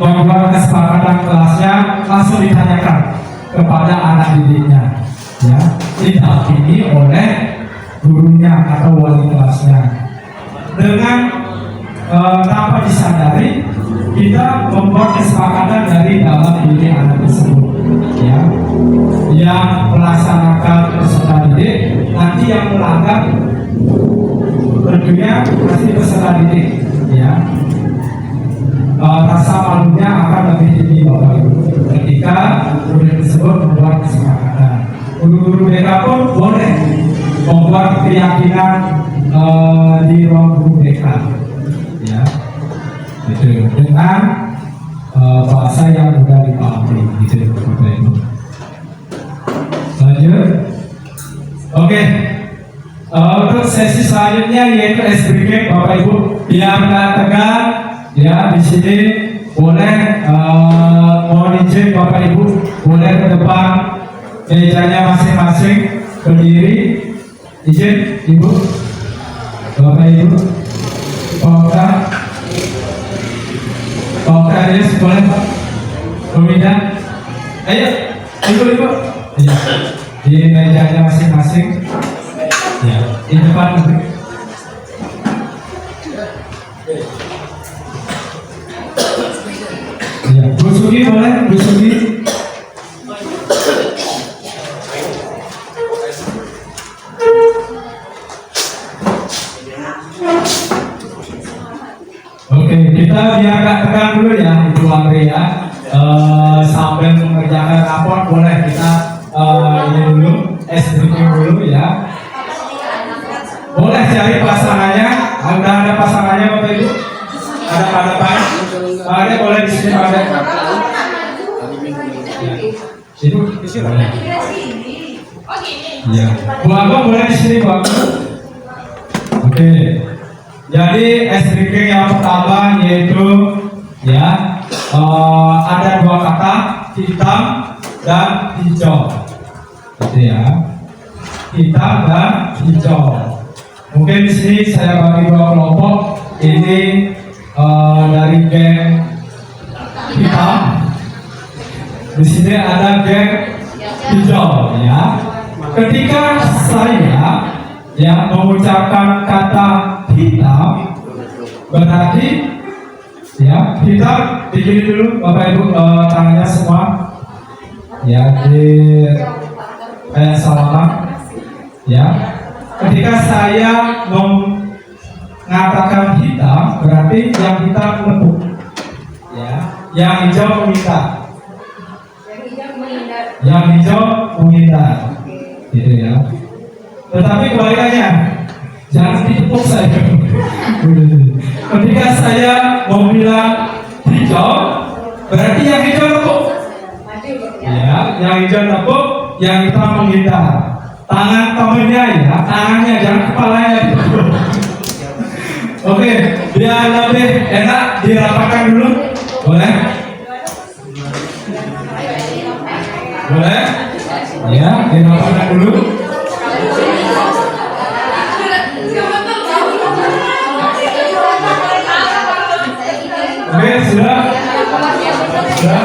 membuat kesepakatan kelasnya langsung ditanyakan kepada anak didiknya, ya, didampingi oleh gurunya atau wali kelasnya. Dengan tanpa disadari kita membuat kesepakatan dari dalam diri anak tersebut, ya, yang melaksanakan peserta didik, nanti yang melanggar pasti peserta didik, ya. Rasa malunya akan lebih tinggi Bapak Ibu ketika guru tersebut membuat kesepakatan. Guru-guru BK pun boleh membuat keyakinan di ruang guru BK, ya, gitu, dengan bahasa yang mudah dipahami, gitu Bapak Ibu. Lanjut, oke. Untuk sesi selanjutnya yaitu SBK Bapak Ibu, biar nggak tegang, ya, di sini boleh mohon izin Bapak Ibu boleh ke depan mejanya masing-masing berdiri, izin Ibu, Bapak Ibu, Pak Ades boleh Pak, Pemindah, ayo Ibu, ya, di mejanya masing-masing, ya, di depan. Ya, Bu Sugi boleh, Bu Sugi. Oke, kita biar gak tekan dulu ya, Ibu Andri ya. Sambil mengerjakan rapor boleh kita ini dulu, briefing dulu ya. Boleh cari pasangannya, udah ada pasangannya Bapak Ibu? Ada pada Pak? Ada, boleh di sini Pak? Ibu di sini. Ya. Bu Agong boleh di sini Pak? Oke. Jadi SBK yang pertama yaitu ya ada dua kata, hitam dan hijau, gitu ya. Hitam dan hijau. Mungkin di sini saya bagi dua kelompok. Ini dari geng hitam. Di sini ada geng hijau, ya. Ketika saya ya mengucapkan kata hitam, berarti ya hitam begini dulu Bapak Ibu, tangannya semua ya di kayak salaman, ya. Ketika saya mengatakan hitam, berarti yang hitam menepuk, ya. Yang hijau meminta, yang hijau menghindar, gitu ya. Tetapi kebalikannya, jangan ditepuk saya. Ketika saya mau bilang hijau, berarti yang hijau tepuk, ya. Yang hijau tepuk, yang hitam menghindar. Tangan temennya ya, tangannya jangan kepalanya. Oke, biar lebih enak dirapatkan dulu, boleh? Boleh? Ya, dirapatkan dulu. Oke, sudah? Sudah?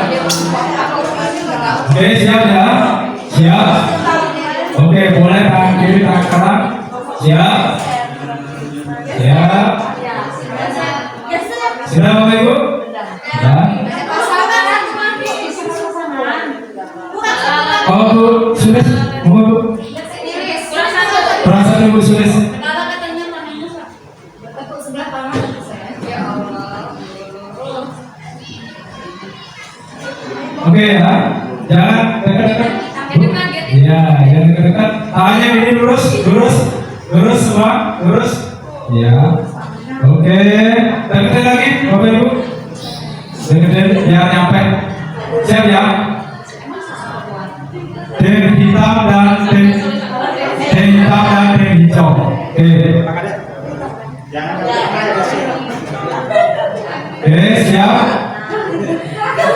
Oke, siap ya? Siap? Oke, boleh tangan kiri, tangan kanan. Siap? Siap? Sudah Bapak Ibu? Ya. Oh Bu, Sulis, mau Bu? Perasaan Ibu Sulis. Oke ya, jangan dekat-dekat. Ya, jangan dekat-dekat. Tangannya ini lurus, lurus, lurus semua, lurus. Ya. Oke, dekat lagi, Bapak Ibu. Dekat, biar nyampe. Siap ya. Den hitam dan den hitam dan den hijau. Oke. Oke, siap.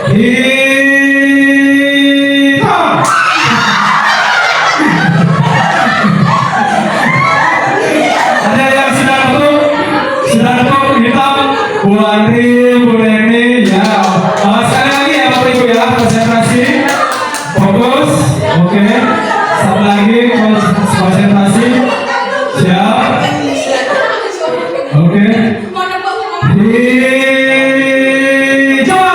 Hitam. Ada yang sudah nepuk hitam, Bu Andri, Bu Neni, ya. Sekali lagi ya Bapak Ibu ya, konsentrasi, fokus, oke. Satu lagi konsentrasi, siap, oke. Hijau.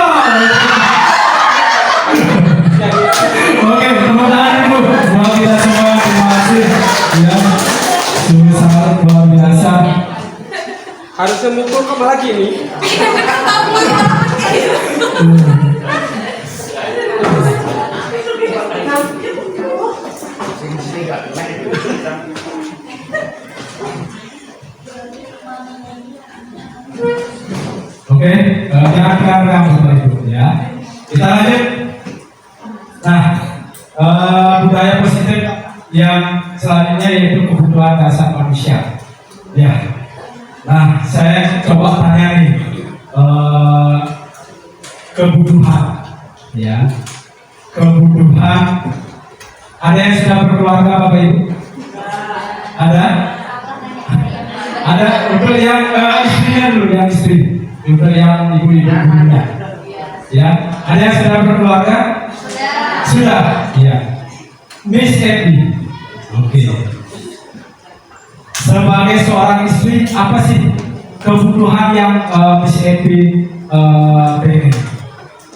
memukul kamu lagi nih. Oke, jangan pegang Bapak Ibu ya. Kita lanjut. Nah, budaya positif yang selanjutnya yaitu kebutuhan dasar manusia. Ya. Nah, saya coba tanya nih, kebutuhan, ya, kebutuhan. Ada yang sudah berkeluarga, Bapak Ibu? Ada? Ada untuk yang istrinya dulu, yang istri, untuk yang ibu-ibu punya. Ya, ada yang sudah berkeluarga? Sudah. Ya. Miss Epi. Oke. Sebagai seorang istri, apa sih kebutuhan yang Miss Epi pengen?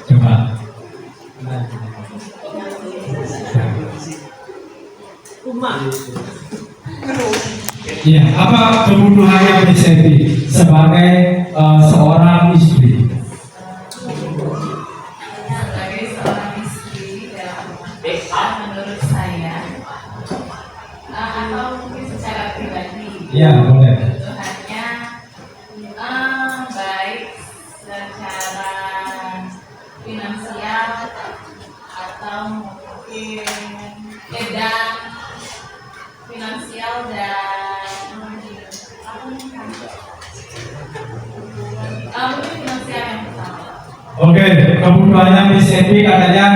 Coba. Iya, apa kebutuhannya Miss Epi sebagai seorang istri? Sebagai seorang istri dalam rumah tangga, menurut saya atau mungkin secara pribadi, Iya, boleh. kebutuhannya baik secara finansial atau mungkin dan finansial dan mungkin finansial yang pertama. Oke, kebutuhannya Miss Epi katanya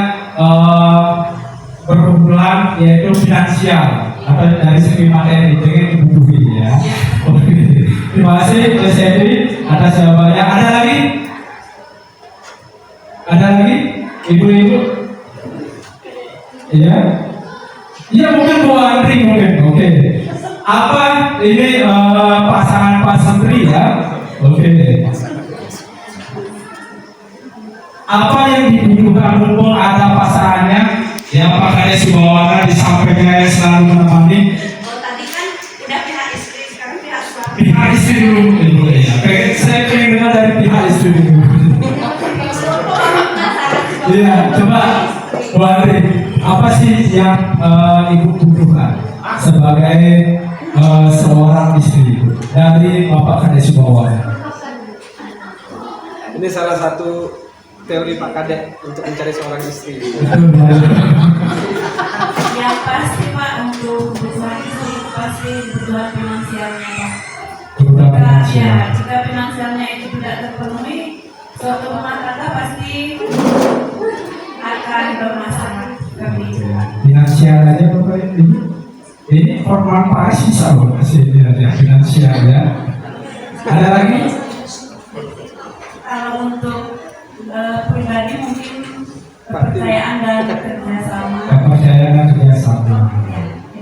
berkumpulan yaitu finansial atau dari segi materi dengan dibutuhi ya. Oke, terima kasih Miss Epi atas jawabannya. Ada lagi? Ada lagi? Ibu-ibu? Iya? Iya mungkin Bu Andri mungkin. Oke. Apa ini pasangan Pak Sentri ya? Oke. Apa yang dibutuhkan mumpung ada pasangannya? Ya Pak Kades Subawara di sampingnya yang selalu menemani. Oh tadi kan udah pihak istri, sekarang pihak suami. Pihak istri dulu. Ya. Oke, saya ingin dengar dari pihak istri dulu. Iya, coba Bu Andri, apa sih yang Ibu butuhkan sebagai seorang istri dari Bapak Kades Subawara? Ini salah satu teori Pak Kadek untuk mencari seorang istri. Yang pasti Pak, untuk kebutuhan itu pasti kebutuhan finansialnya. Kebutuhan Ya, finansial. jika finansialnya itu tidak terpenuhi, suatu rumah tangga pasti akan bermasalah. Finansial aja Bapak Ibu. Ini formal Paris bisa loh kasih dia finansial ya. Ada lagi? Kalau untuk pribadi mungkin kepercayaan dan kerjasama. Kepercayaan dan kerjasama.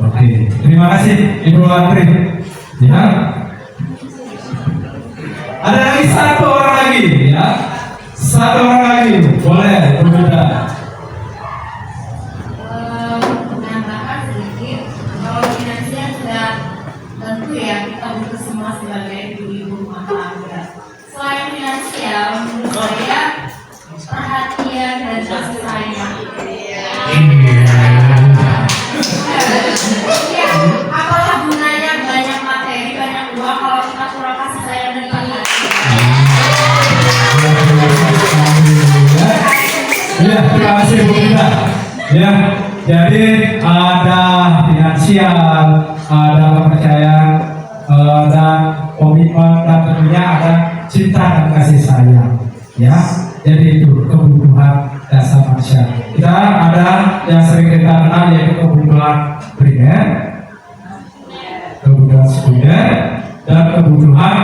Oke, terima kasih Ibu Andri. Ya. Ada lagi satu orang lagi ya. Satu orang lagi boleh berbeda. Menambahkan sedikit, kalau finansial sudah tentu ya kita butuh semua sebagai ibu-ibu rumah tangga. Selain finansial, menurut saya perhatian dan kasih sayang. Ya, apalah gunanya banyak materi, banyak uang kalau kita kurang kasih sayang dan perhatian. Ya, terima kasih Bu Rita. Ya, jadi ada finansial, ada kepercayaan, dan komitmen, dan tentunya ada cinta dan kasih sayang. Ya, jadi itu kebutuhan dasar manusia. Kita ada yang sering kita kenal yaitu kebutuhan primer, kebutuhan sekunder, dan kebutuhan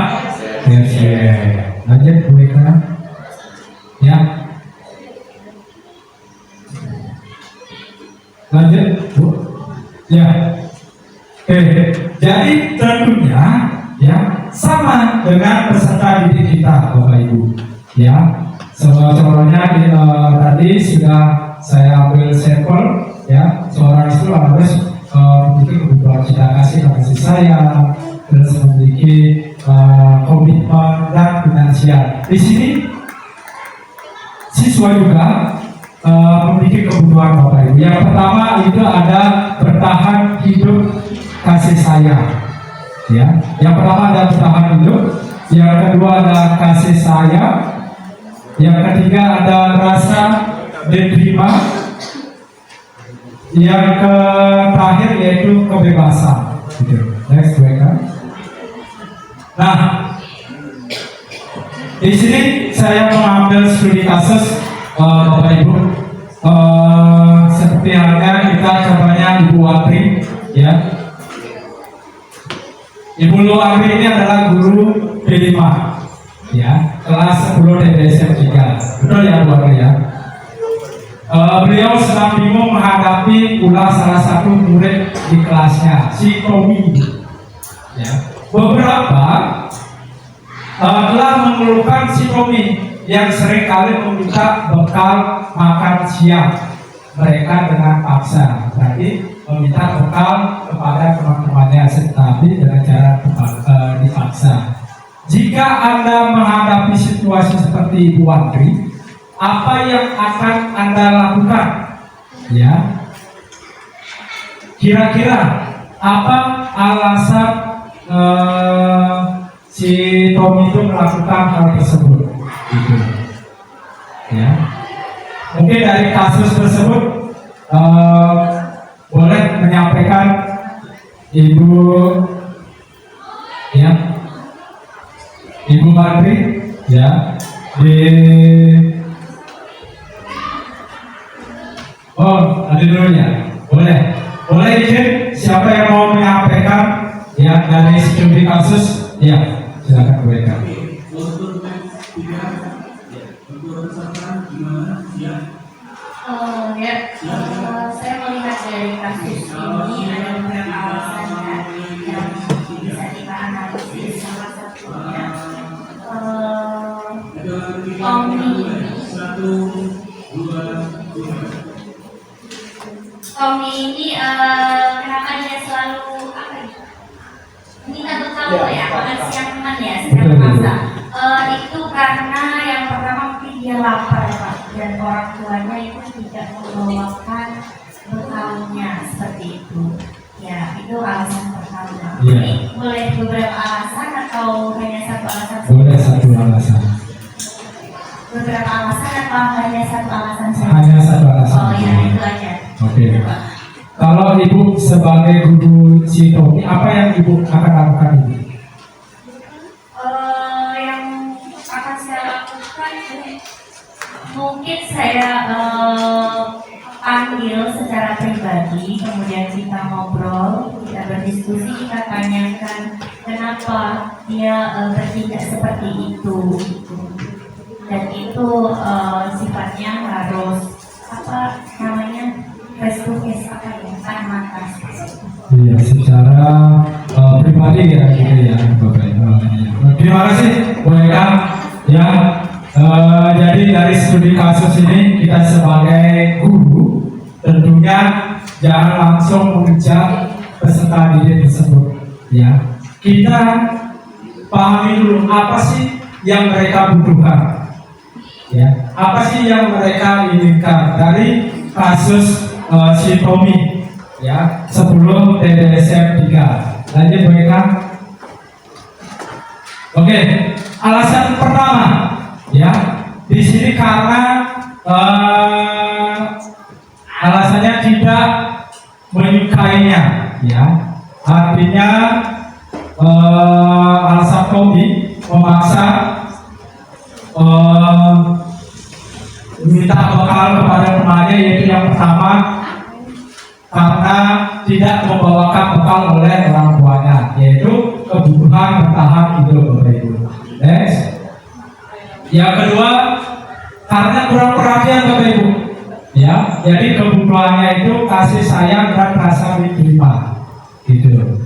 tersier. Lanjut Bu Rita. Ya. Lanjut, Bu. Ya. Oke. Jadi tentunya ya sama dengan peserta didik kita, Bapak Ibu. Ya. Contohnya tadi sudah saya ambil sampel ya, seorang istri harus memiliki kebutuhan cinta kasih dan kasih sayang, terus memiliki komitmen dan finansial. Di sini siswa juga memiliki kebutuhan Bapak Ibu. Yang pertama itu ada bertahan hidup kasih sayang. Ya, yang pertama ada bertahan hidup, yang kedua ada kasih sayang, yang ketiga ada rasa diterima, yang terakhir yaitu kebebasan. Gitu. Next, nah, di sini saya mengambil studi kasus Bapak Ibu. Seperti halnya kita contohnya Ibu Watri, ya. Ibu Watri ini adalah guru P5, ya, kelas 10 DDSM 3. Betul ya Bu Watri ya? Beliau sedang bingung menghadapi pula salah satu murid di kelasnya, si Tommy. Ya. Beberapa telah mengeluhkan si Tommy yang seringkali meminta bekal makan siang mereka dengan paksa. Berarti meminta bekal kepada teman-temannya, tetapi dengan cara dipaksa. Jika Anda menghadapi situasi seperti Ibu Watri, apa yang akan Anda lakukan? Ya, kira-kira apa alasan si Tommy itu melakukan hal tersebut? Gitu. Ya, mungkin dari kasus tersebut boleh menyampaikan Ibu, ya, Ibu Watri, ya, ada dulunya. Boleh izin siapa yang mau menyampaikan ya dari studi kasus, ya, silakan mereka. Saya melihat dari kasus ini ada beberapa alasan yang bisa kita analisis. Salah satunya Tommy ini kenapa dia selalu minta bekal ya, makan siang teman ya secara paksa. Itu karena yang pertama mungkin dia lapar ya Pak, dan orang tuanya itu tidak membawakan bekalnya seperti itu. Ya, itu alasan pertama. Ini boleh beberapa alasan atau hanya satu alasan? Boleh satu alasan. Beberapa alasan atau hanya satu alasan saja? Hanya satu alasan. Oh ya, itu aja. Oke. Kalau Ibu sebagai guru si Tommy, apa yang Ibu akan lakukan Ibu? Yang akan saya lakukan mungkin saya panggil secara pribadi, kemudian kita ngobrol, kita berdiskusi, kita tanyakan kenapa dia bertindak seperti itu, dan itu sifatnya harus apa namanya face to face, apa ya, mata. Iya, secara pribadi ya, gitu ya, Bapak. Terima kasih, Bu Eka. Ya, jadi dari studi kasus ini kita sebagai guru tentunya jangan langsung mengejar peserta didik tersebut. Ya, kita pahami dulu apa sih yang mereka butuhkan. Ya, apa sih yang mereka inginkan dari kasus si Tommy, ya, sebelum DDSM 3. Lanjut mereka. Oke, alasan pertama, ya, di sini karena alasannya tidak menyukainya, ya, artinya alasan Tommy memaksa minta bekal kepada temannya, yaitu yang pertama karena tidak membawakan bekal oleh orang tuanya, yaitu kebutuhan bertahan hidup, Bapak Ibu. Next. Yang kedua karena kurang perhatian, Bapak Ibu. Ya, jadi kebutuhannya itu kasih sayang dan rasa diterima, gitu.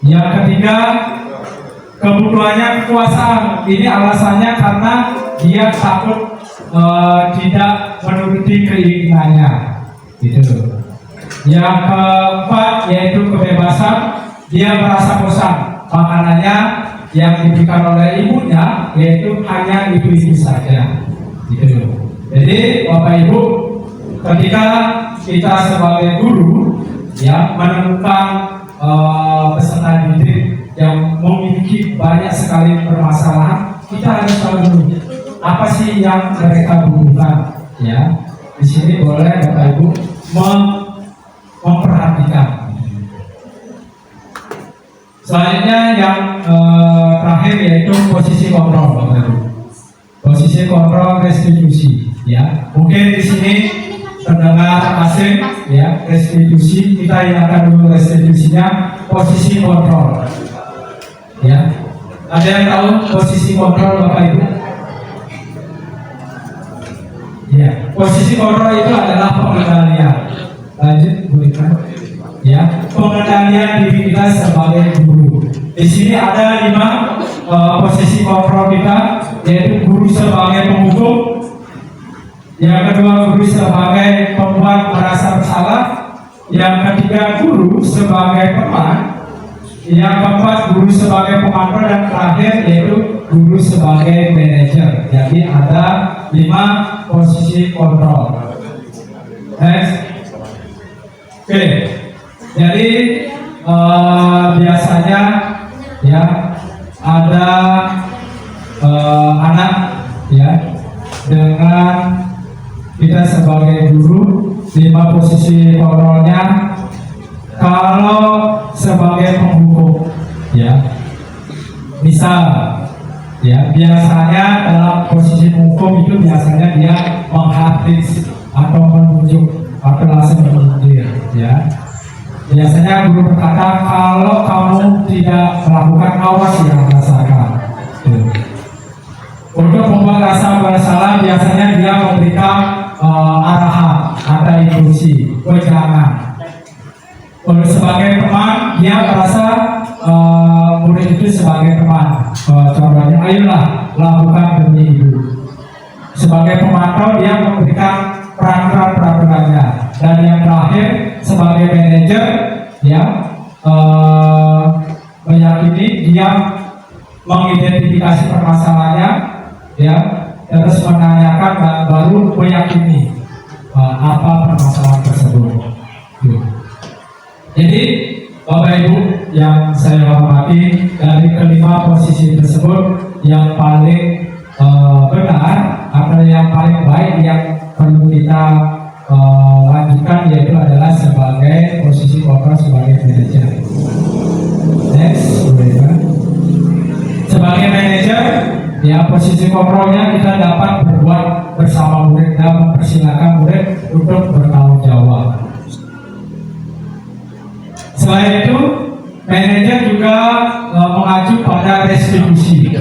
Yang ketiga kebutuhannya kekuasaan. Ini alasannya karena dia takut tidak menuruti keinginannya, gitu. Yang keempat yaitu kebebasan. Dia merasa bosan, makanannya yang diberikan oleh ibunya yaitu hanya itu saja. Gitu. Jadi Bapak Ibu, ketika kita sebagai guru ya menemukan peserta didik yang memiliki banyak sekali permasalahan, kita harus tahu dulu apa sih yang mereka butuhkan. Ya, di sini boleh Bapak Ibu memperhatikan. Selanjutnya yang terakhir yaitu posisi kontrol, Bapak Ibu. Posisi kontrol restitusi. Ya, mungkin di sini pendengar asing, ya, restitusi kita ingatkan dulu restitusinya posisi kontrol. Ya, ada yang tahu posisi kontrol Bapak Ibu? Ya, posisi kontrol itu adalah pengendalian. Lanjut, Bu Ika. Ya, pengendalian diri kita sebagai guru. Di sini ada 5 posisi kontrol kita, yaitu guru sebagai penghukum, yang kedua guru sebagai pembuat merasa bersalah, yang ketiga guru sebagai teman, yang keempat guru sebagai pemantau, dan terakhir yaitu guru sebagai manajer. Jadi ada 5 posisi kontrol. Next. Oke. Jadi biasanya ya ada anak ya dengan kita sebagai guru 5 posisi kontrolnya. Kalau sebagai penghukum ya misal ya biasanya dalam posisi penghukum itu biasanya dia menghapus atau menunjuk atau langsung menyindir ya. Biasanya guru berkata, kalau kamu tidak melakukan, awas yang rasakan. Untuk membuat rasa bersalah biasanya dia memberikan arahan atau instruksi, jangan. Untuk sebagai teman, dia merasa murid itu sebagai teman. Contohnya, ayolah lakukan demi ibu. Sebagai pemantau, dia memberikan peraturan-peraturannya. Dan yang terakhir, sebagai manajer, ya meyakini dia mengidentifikasi permasalahannya, ya terus menanyakan dan baru meyakini apa permasalahan tersebut. Jadi Bapak Ibu yang saya hormati, dari kelima posisi tersebut yang paling benar atau yang paling baik yang perlu kita lanjutkan yaitu adalah sebagai posisi kontrol sebagai manajer. Next, sebagai manajer, ya posisi kontrolnya kita dapat berbuat bersama murid dan mempersilahkan murid untuk bertanggung jawab. Selain itu, manajer juga mengacu pada restitusi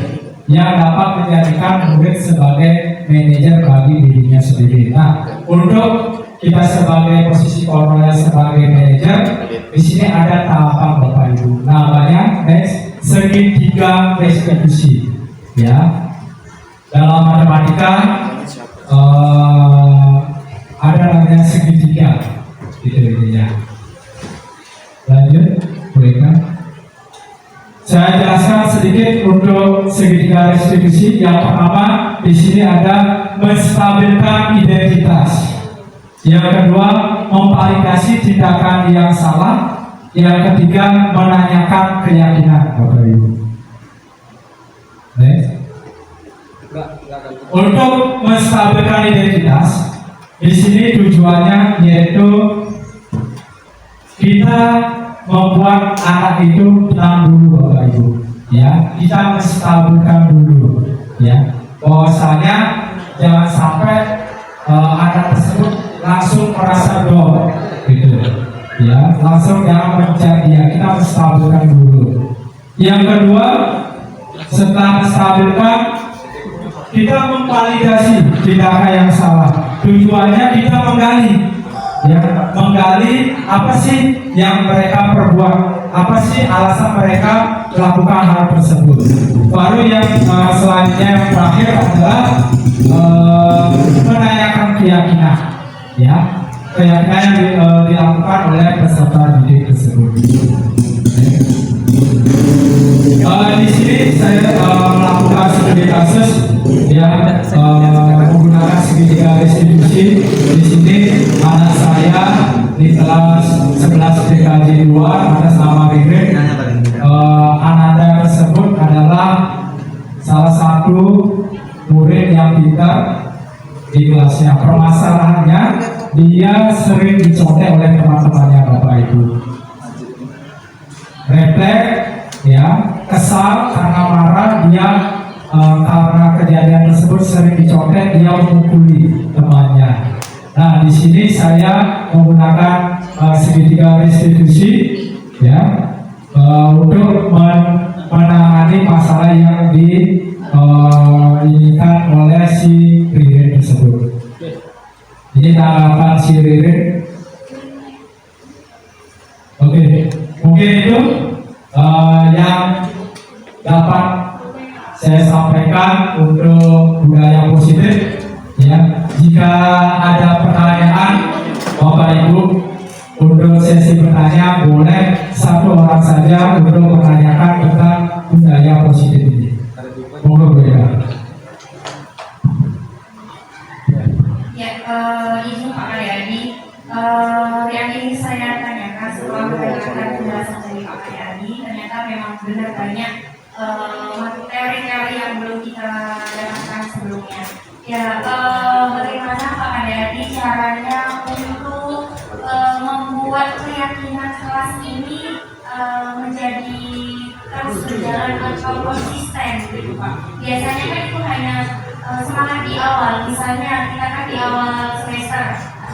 yang dapat menjadikan murid sebagai manajer bagi dirinya sendiri. Nah, untuk kita sebagai posisi kontrolnya sebagai manajer, di sini ada tahapan Bapak Ibu. Namanya segitiga restitusi. Ya, dalam matematika ada namanya segitiga, gitu intinya. Lanjut, bolehkah? Saya jelaskan sedikit untuk segitiga restitusi. Yang pertama, di sini ada menstabilkan identitas. Yang kedua, memvalidasi tindakan yang salah. Yang ketiga, menanyakan keyakinan. Bapak Ibu. Untuk menstabilkan identitas, di sini tujuannya yaitu kita membuat anak itu tenang dulu, Bapak Ibu. Ya, kita menstabilkan dulu. Ya, bahwasanya jangan sampai anak tersebut langsung merasa down, gitu. Ya, langsung jangan mengejar dia. Kita menstabilkan dulu. Yang kedua, setelah menstabilkan, kita memvalidasi tindakan yang salah. Tujuannya kita menggali. Ya, menggali apa sih yang mereka perbuat, apa sih alasan mereka melakukan hal tersebut. Baru yang selanjutnya yang terakhir adalah menanyakan keyakinan, ya keyakinan yang dilakukan oleh peserta didik tersebut. Di sini saya melakukan studi kasus yang menggunakan segitiga restitusi. Di sini anak saya di kelas 11 DKJ 2 atas nama Ririn. Ananda tersebut adalah salah satu murid yang pintar di kelasnya. Permasalahannya dia sering dicontek oleh teman-temannya Bapak Ibu. Refleks, ya, kesal karena marah dia karena kejadian tersebut sering dicontek, dia memukuli temannya. Nah, di sini saya menggunakan segitiga restitusi, ya, untuk menangani masalah yang diinginkan oleh si Ririn tersebut. Ini tanggapan si Ririn. Oke, mungkin itu yang dapat saya sampaikan untuk budaya positif. Ya, jika ada pertanyaan Bapak Ibu untuk sesi bertanya, boleh satu orang saja untuk menanyakan tentang budaya positif ini. Monggo Bu Eka. Ya, izin Pak Karyadi, yang ingin saya tanyakan setelah mendengarkan penjelasan dari Pak Karyadi, ternyata memang benar banyak teori-teori yang belum kita dapatkan sebelumnya. Ya, bagaimana Pak Karyadi caranya untuk membuat keyakinan kelas ini menjadi terus berjalan atau konsisten gitu Pak. Biasanya kan itu hanya semangat di awal, misalnya kita kan di awal semester,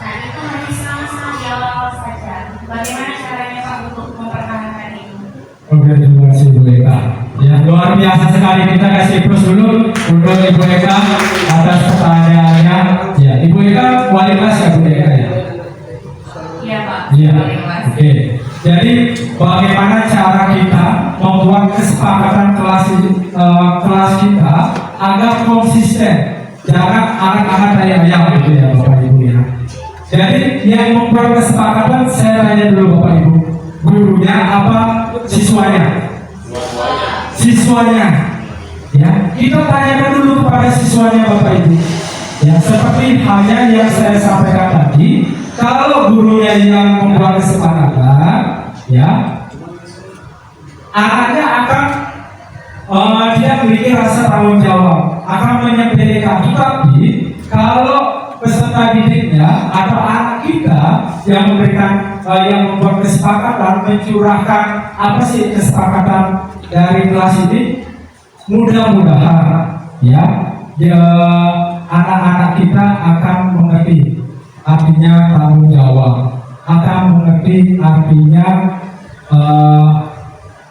nah itu hanya semangat di awal saja. Bagaimana caranya Pak untuk mempertahankan itu? Oke, terima kasih Bu Eka. Ya, luar biasa sekali, kita kasih plus dulu untuk Ibu Eka atas pertanyaannya. Ya, Ibu Eka wali kelas ya Bu Eka ya? Iya Pak. Iya. Oke. Oke. Jadi bagaimana cara kita membuat kesepakatan kelas kita agar konsisten, jangan anak-anak kayak ayam gitu ya Bapak Ibu ya. Jadi yang membuat kesepakatan saya tanya dulu Bapak Ibu, gurunya apa siswanya? Siswanya. Ya, kita tanyakan dulu kepada siswanya Bapak Ibu. Ya, seperti halnya yang saya sampaikan tadi, kalau gurunya yang membuat kesepakatan, ya, anaknya akan dia memiliki rasa tanggung jawab, akan menyepelekan. Tapi kalau peserta didiknya atau anak kita yang memberikan yang membuat kesepakatan, mencurahkan apa sih kesepakatan dari kelas ini, mudah-mudahan ya anak-anak kita akan mengerti artinya tanggung jawab, akan mengerti artinya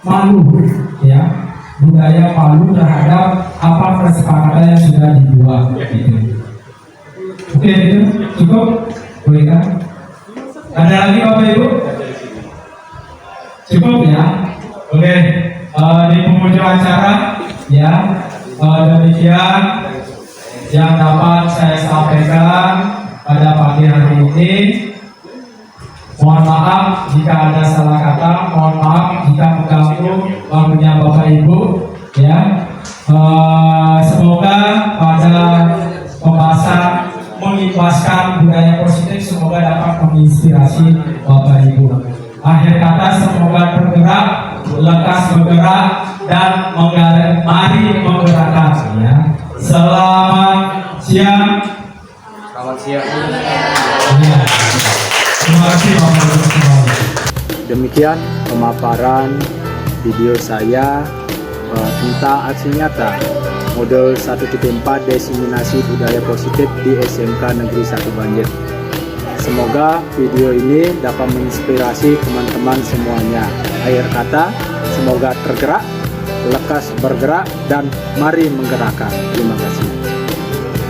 malu, ya, budaya malu terhadap apa kesepakatan yang sudah dibuat. Gitu. Oke, itu cukup, boleh kan? Ada lagi Bapak Ibu? Cukup ya. Oke, di penghujung acara ya, demikian yang dapat saya sampaikan pada pagi hari ini. Mohon maaf jika ada salah kata, mohon maaf jika mengganggu waktunya Bapak Ibu ya. Semoga pada pembahasan mengikhlaskan budaya positif semoga dapat menginspirasi Bapak Ibu. Akhir kata, semoga tergerak, lekas bergerak dan mari menggerakkan ya. Selamat siang. Selamat siang. Ya. Terima kasih Bapak Ibu semua. Demikian pemaparan video saya tentang aksi nyata modul 1.4 diseminasi budaya positif di SMK Negeri 1 Banjir. Semoga video ini dapat menginspirasi teman-teman semuanya. Akhir kata, semoga tergerak, lekas bergerak, dan mari menggerakkan. Terima kasih.